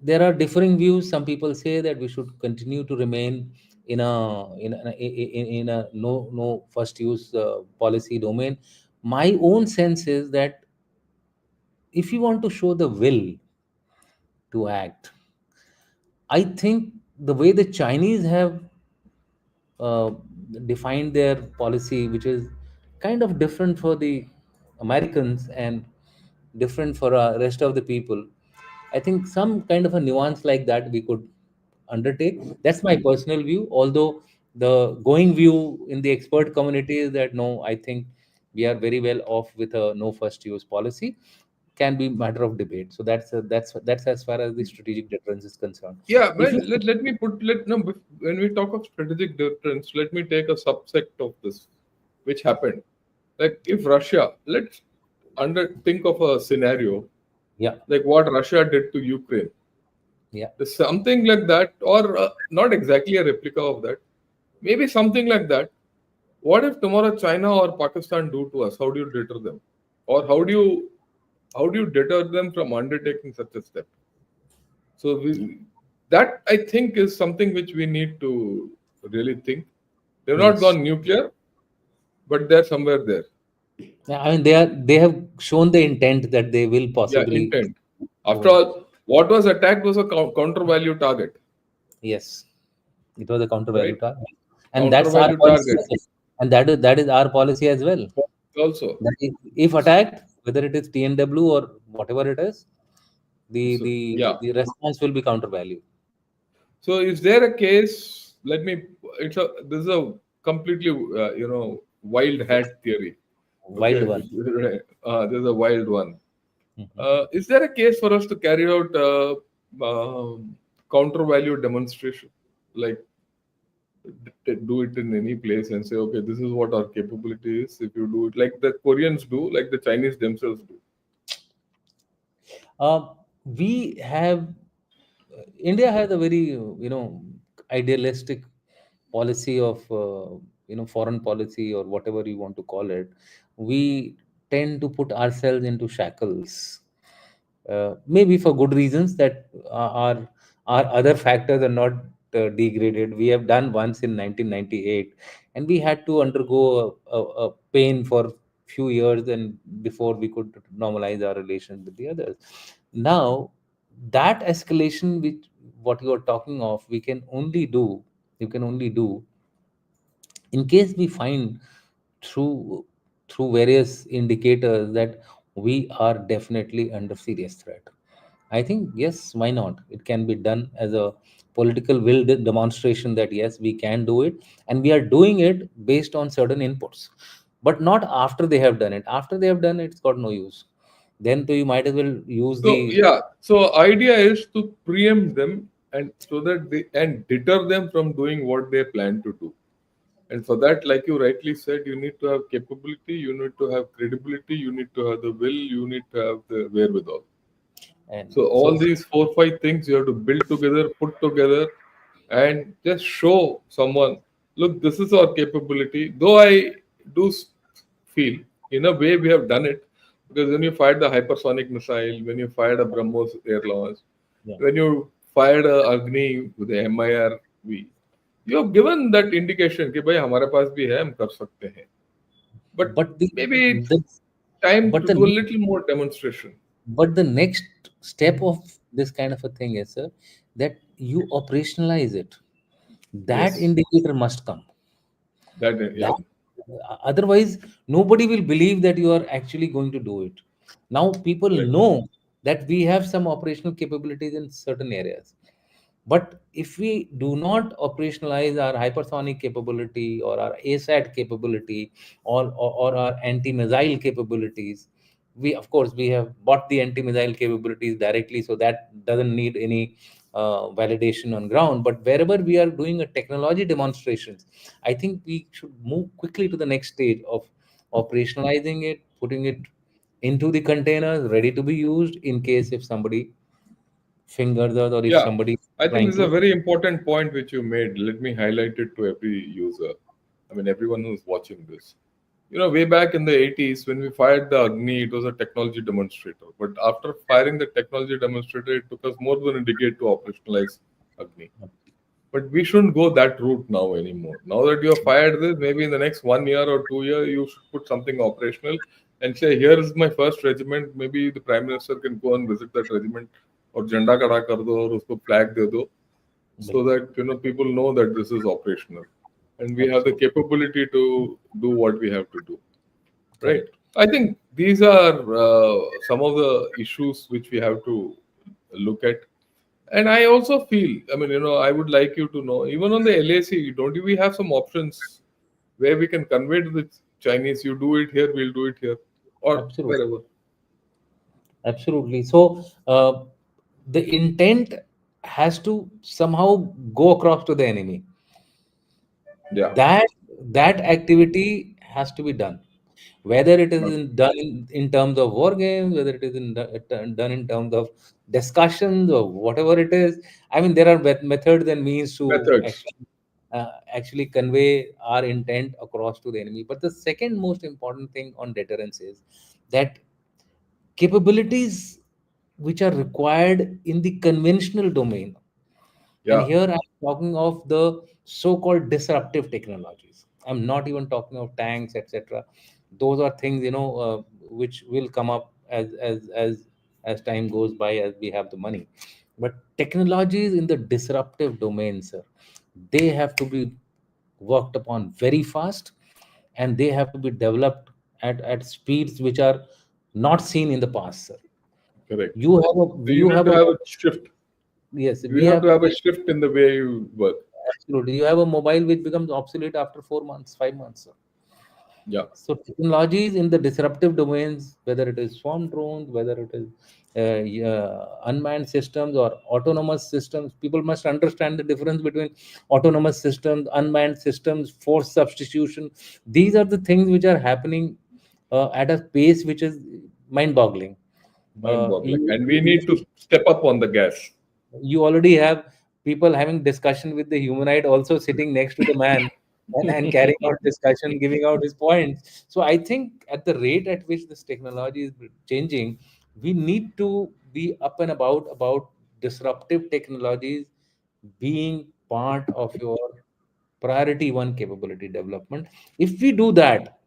there are differing views. Some people say that we should continue to remain in a no first use policy domain. My own sense is that if you want to show the will to act, I think the way the Chinese have uh, defined their policy, which is kind of different for the Americans and different for rest of the people. I think some kind of a nuance like that we could undertake. That's my personal view. Although the going view in the expert community is that no, I think we are very well off with a no first use policy. Can be matter of debate. So that's as far as the strategic deterrence is concerned. yeah. If you Let me put let no. When we talk of strategic difference, let me take a subset of this, which happened. Like if Russia, let's under think of a scenario yeah, like what Russia did to Ukraine. yeah. There's something like that, or not exactly a replica of that. Maybe something like that. What if tomorrow China or Pakistan do to us? How do you deter them, or how do you deter them from undertaking such a step? So that I think is something which we need to really think. They've not Yes. gone nuclear, but they're somewhere there. Yeah, I mean, they have shown the intent that they will Yeah, possibly intent. After move. all, what was attacked was a counter value target, Yes, it was a counter value right? target, and Counter that's our value policy, target and that is our policy as well. also. That if attacked, whether it is TNW or whatever it is, the So the yeah. the response will be counter value. So is there a case? Let me. This is a completely wild hat theory. Wild Okay, one. this is a wild one. Mhm. Is there a case for us to carry out counter value demonstration, like do it in any place and say, okay, this is what our capability is. If you do it like the Koreans do, like the Chinese themselves do. We have India has a very idealistic policy of foreign policy or whatever you want to call it. We tend to put ourselves into shackles, maybe for good reasons that our other factors are not degraded. We have done once in 1998, and we had to undergo a pain for few years, and before we could normalize our relations with the others. Now, that escalation, which what you are talking of, you can only do in case we find through various indicators that we are definitely under serious threat. I think yes, why not? It can be done as a political will demonstration that yes, we can do it, and we are doing it based on certain inputs, but not after they have done it. After they have done it, it's got no use. Then you might as well use So the yeah, so idea is to preempt them and so that they and deter them from doing what they plan to do. And for that, like you rightly said, you need to have capability, you need to have credibility, you need to have the will, you need to have the wherewithal. And So so all these 4 5 things you have to build together, put together, and just show someone, look, this is our capability. Though I do feel, in a way, we have done it, because when you fired the hypersonic missile, when you fired a BrahMos air launch, yeah. when you fired a Agni with the MIRV, you have given that indication कि भाई हमारे पास भी है, हम कर सकते हैं. But But maybe it's the time but to the do a little more demonstration. but the next step of this kind of a thing is, sir, that you operationalize it. That Yes, indicator must come. that yeah, That otherwise nobody will believe that you are actually going to do it. Now people correct. know that we have some operational capabilities in certain areas. But if we do not operationalize our hypersonic capability or our ASAT capability or our anti-missile capabilities, we of course we have bought the anti-missile capabilities directly, so that doesn't need any validation on ground. But wherever we are doing a technology demonstrations, I think we should move quickly to the next stage of operationalizing it, putting it into the containers, ready to be used in case if somebody fingers us or if Yeah, somebody is I think trying this is a to. very important point which you made. Let me highlight it to every user. I mean, everyone who's watching this. Way back in the 80s, when we fired the Agni, it was a technology demonstrator. But after firing the technology demonstrator, it took us more than a decade to operationalize Agni. But we shouldn't go that route now anymore. Now that you have fired this, maybe in the next 1 year or 2 year, you should put something operational and say, here is my first regiment. Maybe the Prime Minister can go and visit that regiment or झंडा खड़ा कर दो और उसको flag दे दो, so बिल्कुल. that people know that this is operational and we have the Absolutely. capability to do what we have to do. Right. Correct. I think these are some of the issues which we have to look at. And I also feel, I mean, I would like you to know, even on the LAC, don't we have some options where we can convey to the Chinese, you do it here, we'll do it here, or Absolutely. wherever. Absolutely. So the intent has to somehow go across to the enemy. Yeah. That activity has to be done. Whether it is done in terms of war games, whether it is done in terms of discussions or whatever it is. I mean, there are methods and means to Methods. actually convey our intent across to the enemy. But the second most important thing on deterrence is that capabilities which are required in the conventional domain, and Yeah. here I'm talking of the so-called disruptive technologies. I'm not even talking of tanks, etc. Those are things, which will come up as time goes by, as we have the money. But technologies in the disruptive domain, sir, they have to be worked upon very fast, and they have to be developed at speeds which are not seen in the past, sir. Correct. You have a So you you need have to a have a shift. yes, You we have to have have a shift in the way you work. absolutely. You have a mobile which becomes obsolete after 4 months, 5 months, sir. Yeah. So technologies in the disruptive domains, whether it is swarm drones, whether it is unmanned systems or autonomous systems, people must understand the difference between autonomous systems, unmanned systems, force substitution. These are the things which are happening at a pace which is mind-boggling. Mind boggling. You, And we you need to step up on the gas. you already have people having discussion with the humanoid also sitting next to the man, and carrying out discussion, giving out his points. So I think at the rate at which this technology is changing, we need to be up and about disruptive technologies being part of your priority one capability development. If we do that,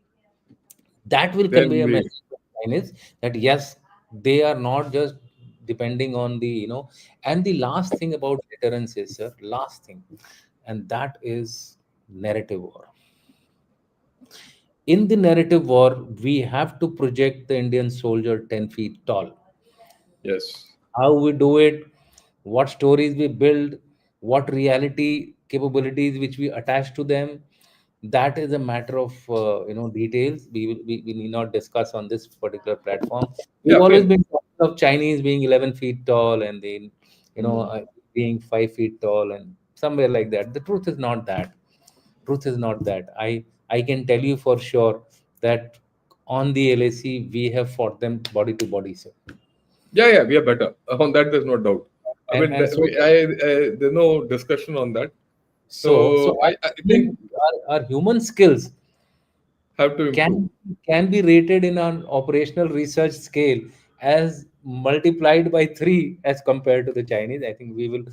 that will Then convey a we, message to Chinese that yes, they are not just depending on and the last thing about deterrence is, sir, last thing, and that is narrative war. In the narrative war, we have to project the Indian soldier 10 feet tall. yes, How we do it, what stories we build, what reality capabilities which we attach to them, that is a matter of details we need not discuss on this particular platform. We've yeah, always fine. been talking of Chinese being 11 feet tall and then Mm. being 5 feet tall and somewhere like that. The truth is not that. Truth is not that. I can tell you for sure that on the LAC we have fought them body to body, sir. Yeah, yeah, we are better. On that, there's no doubt. I And mean, and so there's no discussion on that. so So I I think think our human skills have to improve. can be rated in an operational research scale as multiplied by 3 as compared to the Chinese. I think we will,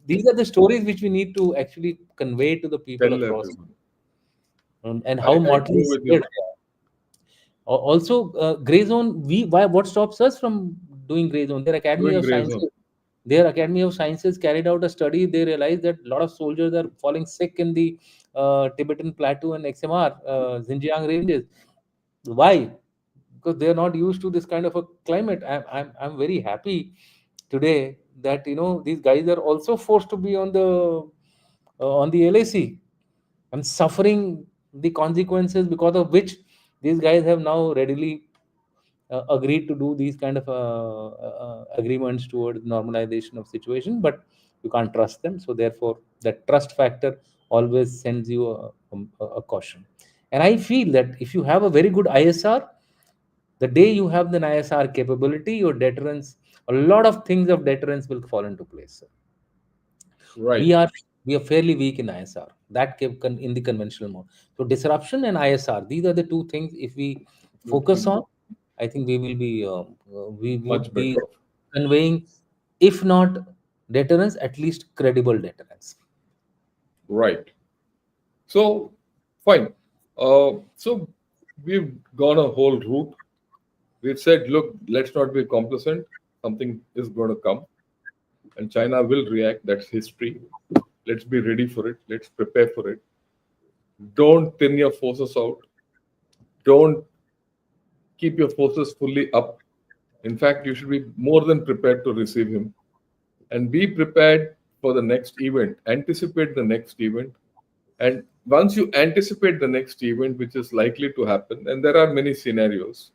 these are the stories which we need to actually convey to the people Tell across, everyone. and how I mortally agree with scared you. they are. Also, gray zone, why, what stops us from doing gray zone? Their Academy Doing of gray zone. Sciences, their Academy of Sciences carried out a study. They realized that a lot of soldiers are falling sick in the Tibetan Plateau and XMR, Xinjiang ranges. Why? Because they are not used to this kind of a climate. I'm very happy today that these guys are also forced to be on the LAC. I'm suffering the consequences because of which these guys have now readily agreed to do these kind of agreements towards normalization of situation, but you can't trust them. So therefore, that trust factor always sends you a caution. And I feel that if you have a very good ISR, the day you have the ISR capability, your deterrence, a lot of things of deterrence will fall into place. we Right. are we are fairly weak in ISR. That kept in the conventional mode. So disruption and ISR, these are the two things. If we focus on, I think we Much would better be off. conveying, if not deterrence, at least credible deterrence. Right. So, fine. So we've gone a whole route. We've said, look, let's not be complacent. Something is going to come, and China will react. That's history. Let's be ready for it. Let's prepare for it. Don't thin your forces out. Don't keep your forces fully up. In fact, you should be more than prepared to receive him, and be prepared for the next event. Anticipate the next event. And once you anticipate the next event, which is likely to happen, and there are many scenarios,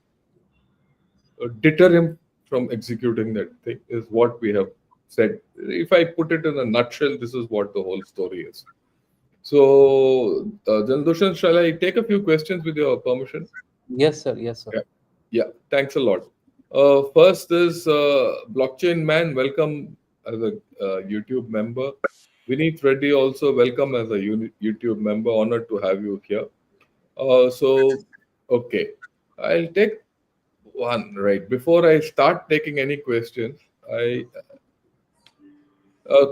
deter him from executing that thing is what we have said. If I put it in a nutshell, this is what the whole story is. So, Janadushan, shall I take a few questions with your permission? Yes, sir. Yes, sir. Yeah. Yeah. Thanks a lot. First is Blockchain Man. Welcome as a YouTube member. Vineet Reddy also welcome as a YouTube member. Honored to have you here. So, okay, I'll take one right before I start taking any questions. I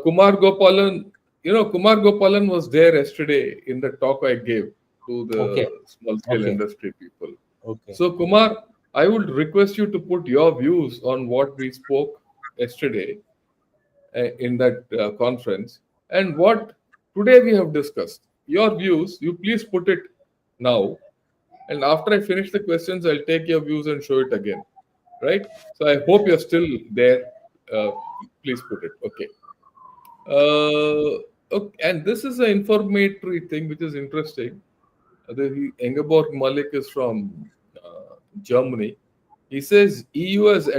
Kumar Gopalan, Kumar Gopalan was there yesterday in the talk I gave to Okay. the small scale Okay. industry people. Okay. So, Kumar, I would request you to put your views on what we spoke yesterday in that conference and what today we have discussed. Your views, you please put it now. And after I finish the questions, I'll take your views and show it again. Right? So, I hope you're still there. Uh, please put it. Okay. Okay. And this is an informatory thing which is interesting. Ingeborg Malik is from Germany. He says EU has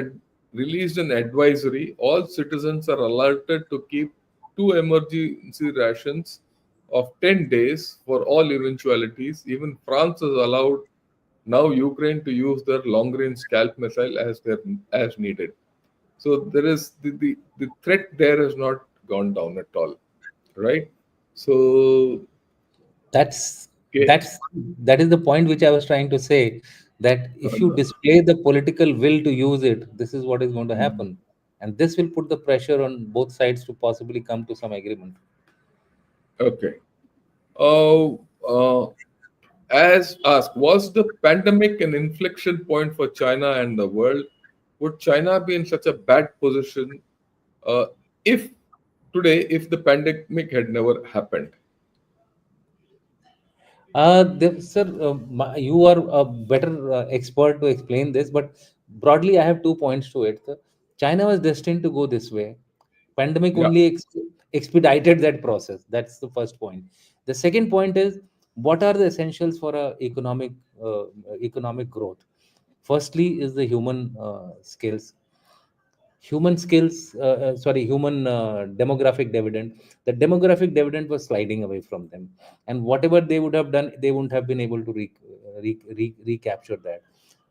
released an advisory. All citizens are alerted to keep two emergency rations of 10 days for all eventualities. Even France has allowed now Ukraine to use their long-range scalp missile as needed. So there is the threat there has not gone down at all, right? So That's okay, that is the point which I was trying to say, that if you display the political will to use it, this is what is going to happen, and this will put the pressure on both sides to possibly come to some agreement. okay. Uh, uh, as asked, was the pandemic an inflection point for China and the world? Would China be in such a bad position uh, if if the pandemic had never happened? Sir, you are a better expert to explain this, but broadly, I have 2 points to it. China was destined to go this way. Pandemic Yeah. only expedited that process. That's the first point. The second point is, what are the essentials for a economic growth? Firstly, is the human skills. human skills, human demographic dividend. The demographic dividend was sliding away from them, and whatever they would have done, they wouldn't have been able to recapture that.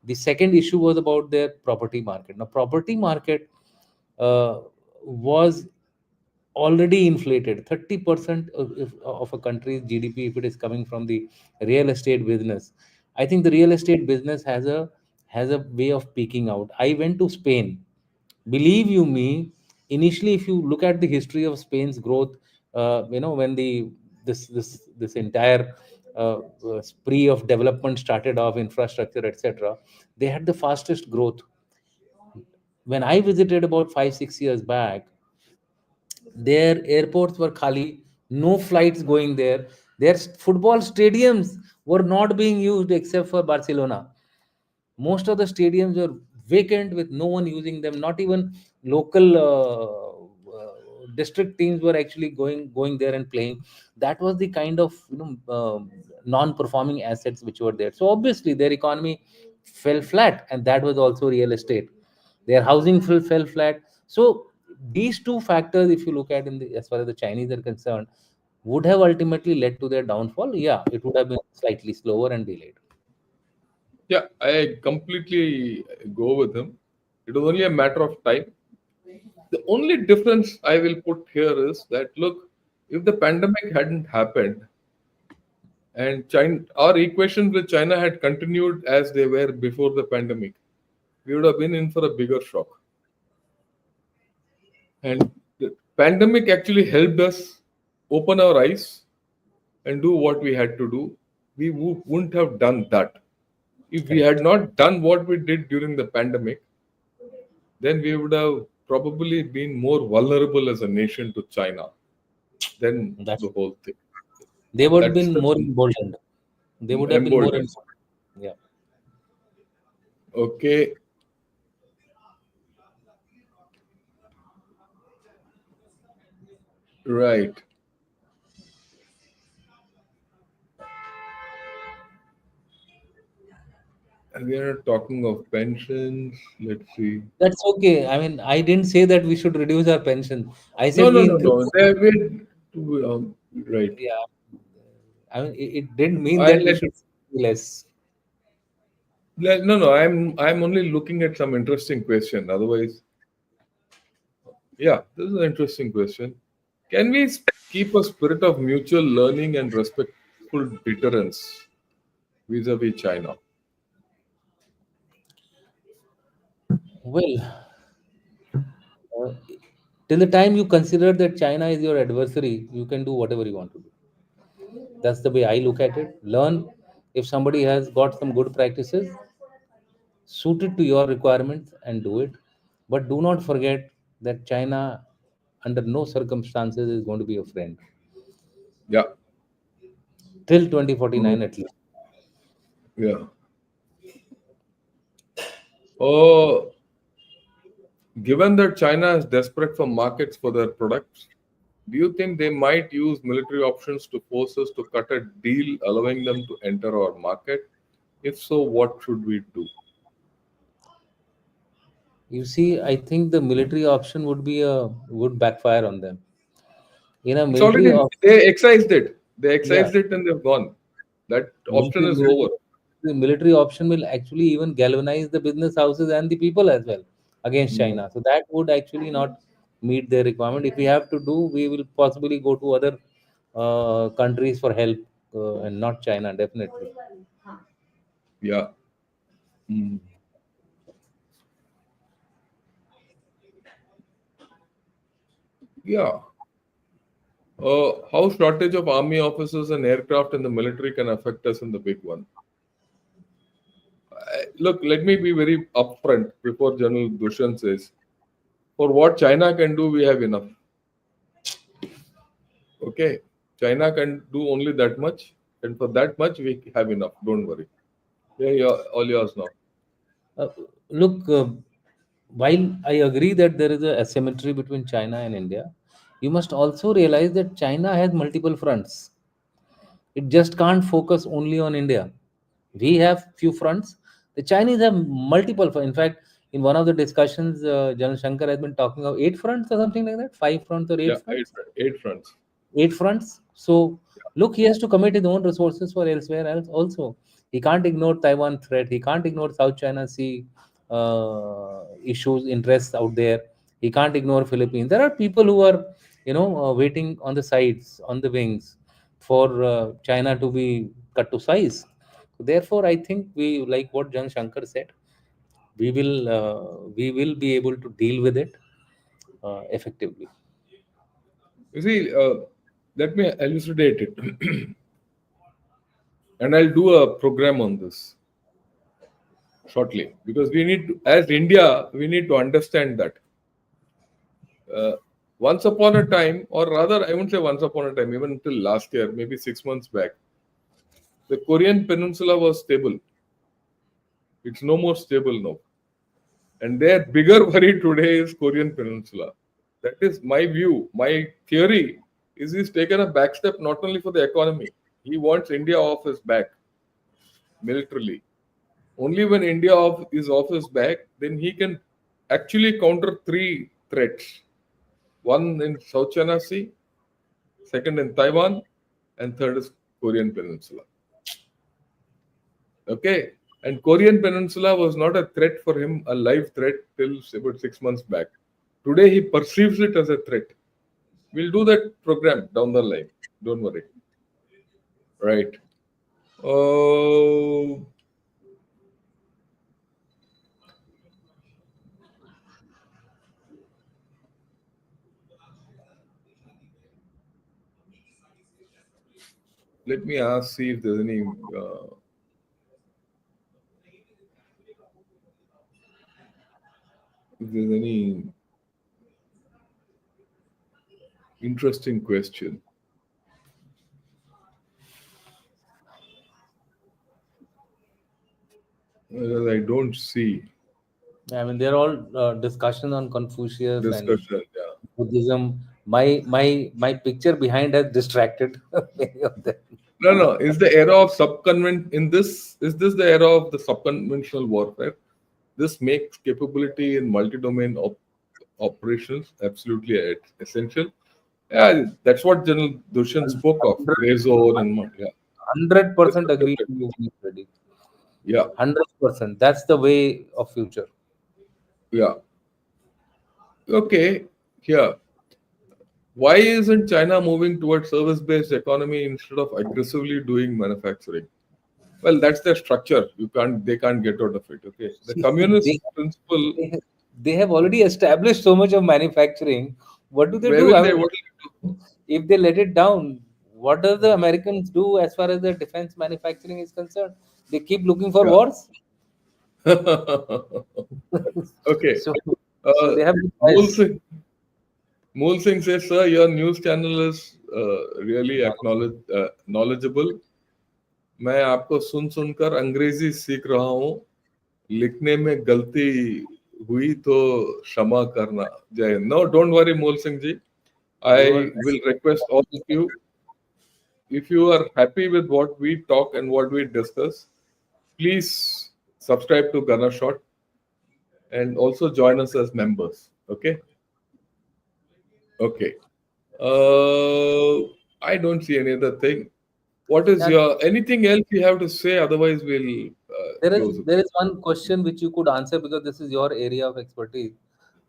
The second issue was about their property market. Now property market was already inflated. 30% of a country's GDP, if it is coming from the real estate business, I think the real estate business has a way of peaking out. I went to Spain. Believe you me, initially, if you look at the history of Spain's growth, when this entire spree of development started off, infrastructure, etc., they had the fastest growth. When I visited about 5 6 years back, their airports were khali, no flights going there. Their football stadiums were not being used except for Barcelona. Most of the stadiums were vacant with no one using them. Not even local district teams were actually going there and playing. That was the kind of non-performing assets which were there. So obviously their economy fell flat, and that was also real estate. Their housing fell flat. So these two factors, if you look at as far as the Chinese are concerned, would have ultimately led to their downfall. Yeah, it would have been slightly slower and delayed. Yeah, I completely go with him. It was only a matter of time. The only difference I will put here is that look, if the pandemic hadn't happened and China, our equations with China had continued as they were before the pandemic, we would have been in for a bigger shock. And the pandemic actually helped us open our eyes and do what we had to do. We wouldn't have done that. If we had Correct. not done what we did during the pandemic, then we would have probably been more vulnerable as a nation to China than That's the whole thing. they would have That's been the more emboldened. They would have been more emboldened. emboldened. Yeah. Okay, right. And we are talking of pensions. Let's see. That's okay. I mean, I didn't say that we should reduce our pension. I No, said no, we no, increase. no. They will. Right. Yeah. I mean, it didn't mean I that we let. should pay less. No, no. I'm only looking at some interesting question. Otherwise, yeah, this is an interesting question. Can we keep a spirit of mutual learning and respectful deterrence vis-a-vis China? Well, uh, till the time you consider that China is your adversary, you can do whatever you want to do. That's the way I look at it. Learn. If somebody has got some good practices, suit it to your requirements and do it. But do not forget that China, under no circumstances, is going to be a friend Yeah. till 2049 at least. Yeah. Oh, given that China is desperate for markets for their products, do you think they might use military options to force us to cut a deal allowing them to enter our market? If so, what should we do? You see, I think the military option would backfire on them. In a It's military already, option, they excised it. They yeah, excised it and they've gone. That option military, is military, over. the military option will actually even galvanize the business houses and the people as well against Mm. China. So that would actually not meet their requirement. If we have to do, we will possibly go to other countries for help, and not China, definitely. Yeah. Mm. Yeah. How shortage of army officers and aircraft in the military can affect us in the big one? Look, let me be very upfront before General Dushyant says. For what China can do, we have enough. Okay, China can do only that much, and for that much, we have enough. Don't worry. Yeah, all yours now. Uh, Look, while I agree that there is a asymmetry between China and India, you must also realize that China has multiple fronts. It just can't focus only on India. We have few fronts. The Chinese have multiple. In fact, In one of the discussions, General Shankar has been talking of eight fronts or something like that, five fronts or Yeah, eight fronts, eight fronts. eight fronts. So look, he has to commit his own resources for elsewhere else also. He can't ignore Taiwan threat. He can't ignore South China Sea issues, interests out there. He can't ignore Philippines. There are people who are, waiting on the sides, on the wings, for China to be cut to size. Therefore, I think we, like what Jan Shankar said, we will be able to deal with it effectively. You see, let me elucidate it, and I'll do a program on this shortly, because we need to, as India, we need to understand that uh, once upon a time, or rather, I won't say once upon a time, even until last year, maybe 6 months back, the Korean Peninsula was stable. It's no more stable now, and their bigger worry today is Korean Peninsula. That is my view. My theory is he's taken a back step not only for the economy. He wants India off his back militarily. Only when India is off his back, then he can actually counter three threats. One in South China Sea, second in Taiwan, and third is Korean Peninsula. Okay, and Korean Peninsula was not a threat for him, a live threat till about 6 months back. Today he perceives it as a threat. We'll do that program down the line. Don't worry. Right. Oh, let me ask, see if there's any interesting question. Well, I don't see I mean, they're all discussion on Confucius and discussion. Yeah. Buddhism. My picture behind has distracted many of them. No, no. Is the era of subconvent in this? Is this the era of the subconventional warfare? This makes capability in multi-domain operations absolutely essential. Yeah, that's what General Dushyant spoke of. Gray zone and yeah, 100% agree disruptive. with you, Freddy. Yeah, 100%. That's the way of future. yeah. Okay. Yeah. Why isn't China moving towards service-based economy instead of aggressively doing manufacturing? Well, that's their structure. They can't get out of it. Okay. The they, communist principle, they they have already established so much of manufacturing. What do they where do? will I they, mean, what if they let it down, what does the Americans do as far as the defense manufacturing is concerned? They keep looking for yeah. wars. Okay. so, so Uh, they have no Mool choice. Singh, Mool Singh says, sir, your news channel is really knowledgeable. मैं आपको सुन सुनकर अंग्रेजी सीख रहा हूँ. लिखने में गलती हुई तो क्षमा करना. जय. No, don't worry, Mool Singh ji. You are I will request all of you, if you are happy with what we talk and what we discuss, please subscribe to Gunner Shot and also join us as members. Okay? Okay. I don't see any other thing. What is now, your anything else you have to say? Otherwise, we'll there is close it. there is one question which you could answer because this is your area of expertise.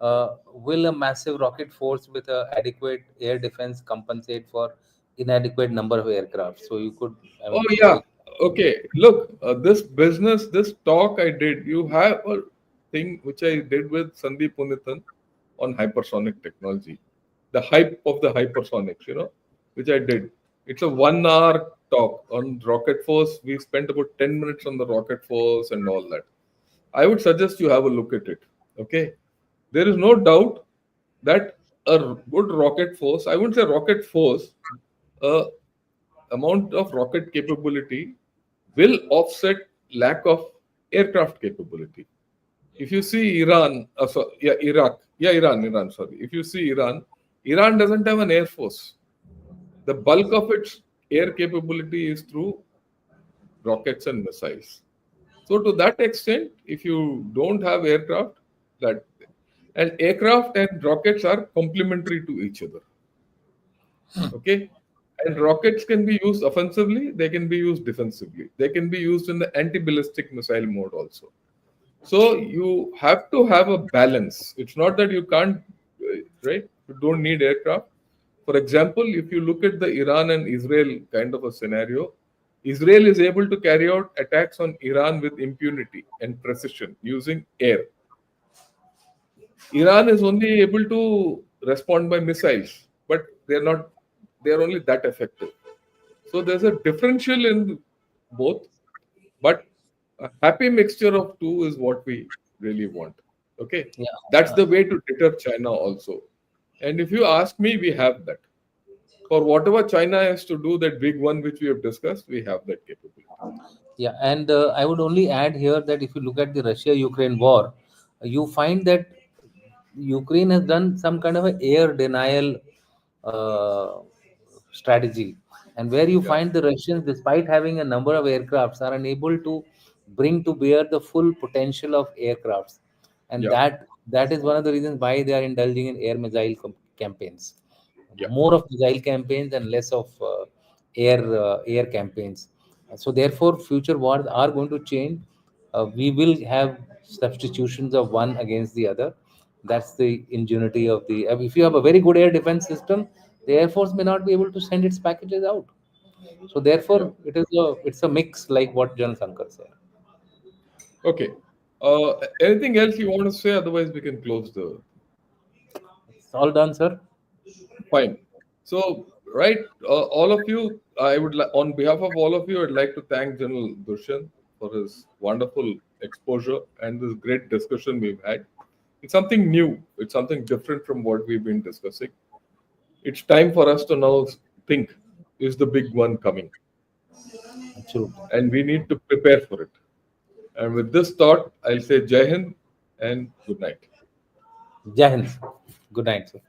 Will a massive rocket force with a adequate air defense compensate for inadequate number of aircraft? So you could, I Oh mean, yeah. Okay. Look, this business, this talk I did. You have a thing which I did with Sandeep Punithan on hypersonic technology, the hype of the hypersonics. Which I did. It's a 1 hour talk on rocket force. We spent about 10 minutes on the rocket force and all that. I would suggest you have a look at it. Okay. There is no doubt that a good rocket force, I wouldn't say rocket force, a amount of rocket capability will offset lack of aircraft capability. If you see Iran, yeah, Iraq, yeah, Iran, sorry. If you see Iran doesn't have an air force. The bulk of its air capability is through rockets and missiles. So to that extent, if you don't have aircraft, That and aircraft and rockets are complementary to each other. Okay, and rockets can be used offensively. They can be used defensively. They can be used in the anti-ballistic missile mode also. So you have to have a balance. It's not that you can't, right? You don't need aircraft. For example, if you look at the Iran and Israel kind of a scenario, Israel is able to carry out attacks on Iran with impunity and precision using air. Iran is only able to respond by missiles, but they're only that effective. So there's a differential in both, but a happy mixture of two is what we really want. Okay, Yeah. that's Uh, the way to deter China also. And if you ask me, we have that. For whatever China has to do, that big one which we have discussed, we have that capability. Yeah, and I would only add here that if you look at the Russia-Ukraine war, you find that Ukraine has done some kind of a air denial uh, strategy, and where you Yeah, find the Russians, despite having a number of aircrafts, are unable to bring to bear the full potential of aircrafts, and yeah, that is one of the reasons why they are indulging in air missile campaigns, yeah, more of missile campaigns and less of air campaigns. So therefore, future wars are going to change. We will have substitutions of one against the other. That's the ingenuity of the. If you have a very good air defense system, the air force may not be able to send its packages out. So yeah. therefore, it's a mix, like what General Shankar said. Okay. Anything else you want to say? Otherwise, we can close the. It's all done, sir. Fine. So, right, all of you, on behalf of all of you, I'd like to thank General Dushyant for his wonderful exposure and this great discussion we've had. It's something new. It's something different from what we've been discussing. It's time for us to now think: is the big one coming? Absolutely. And we need to prepare for it. And with this thought, I'll say Jai Hind and good night. Jai Hind. Good night, sir.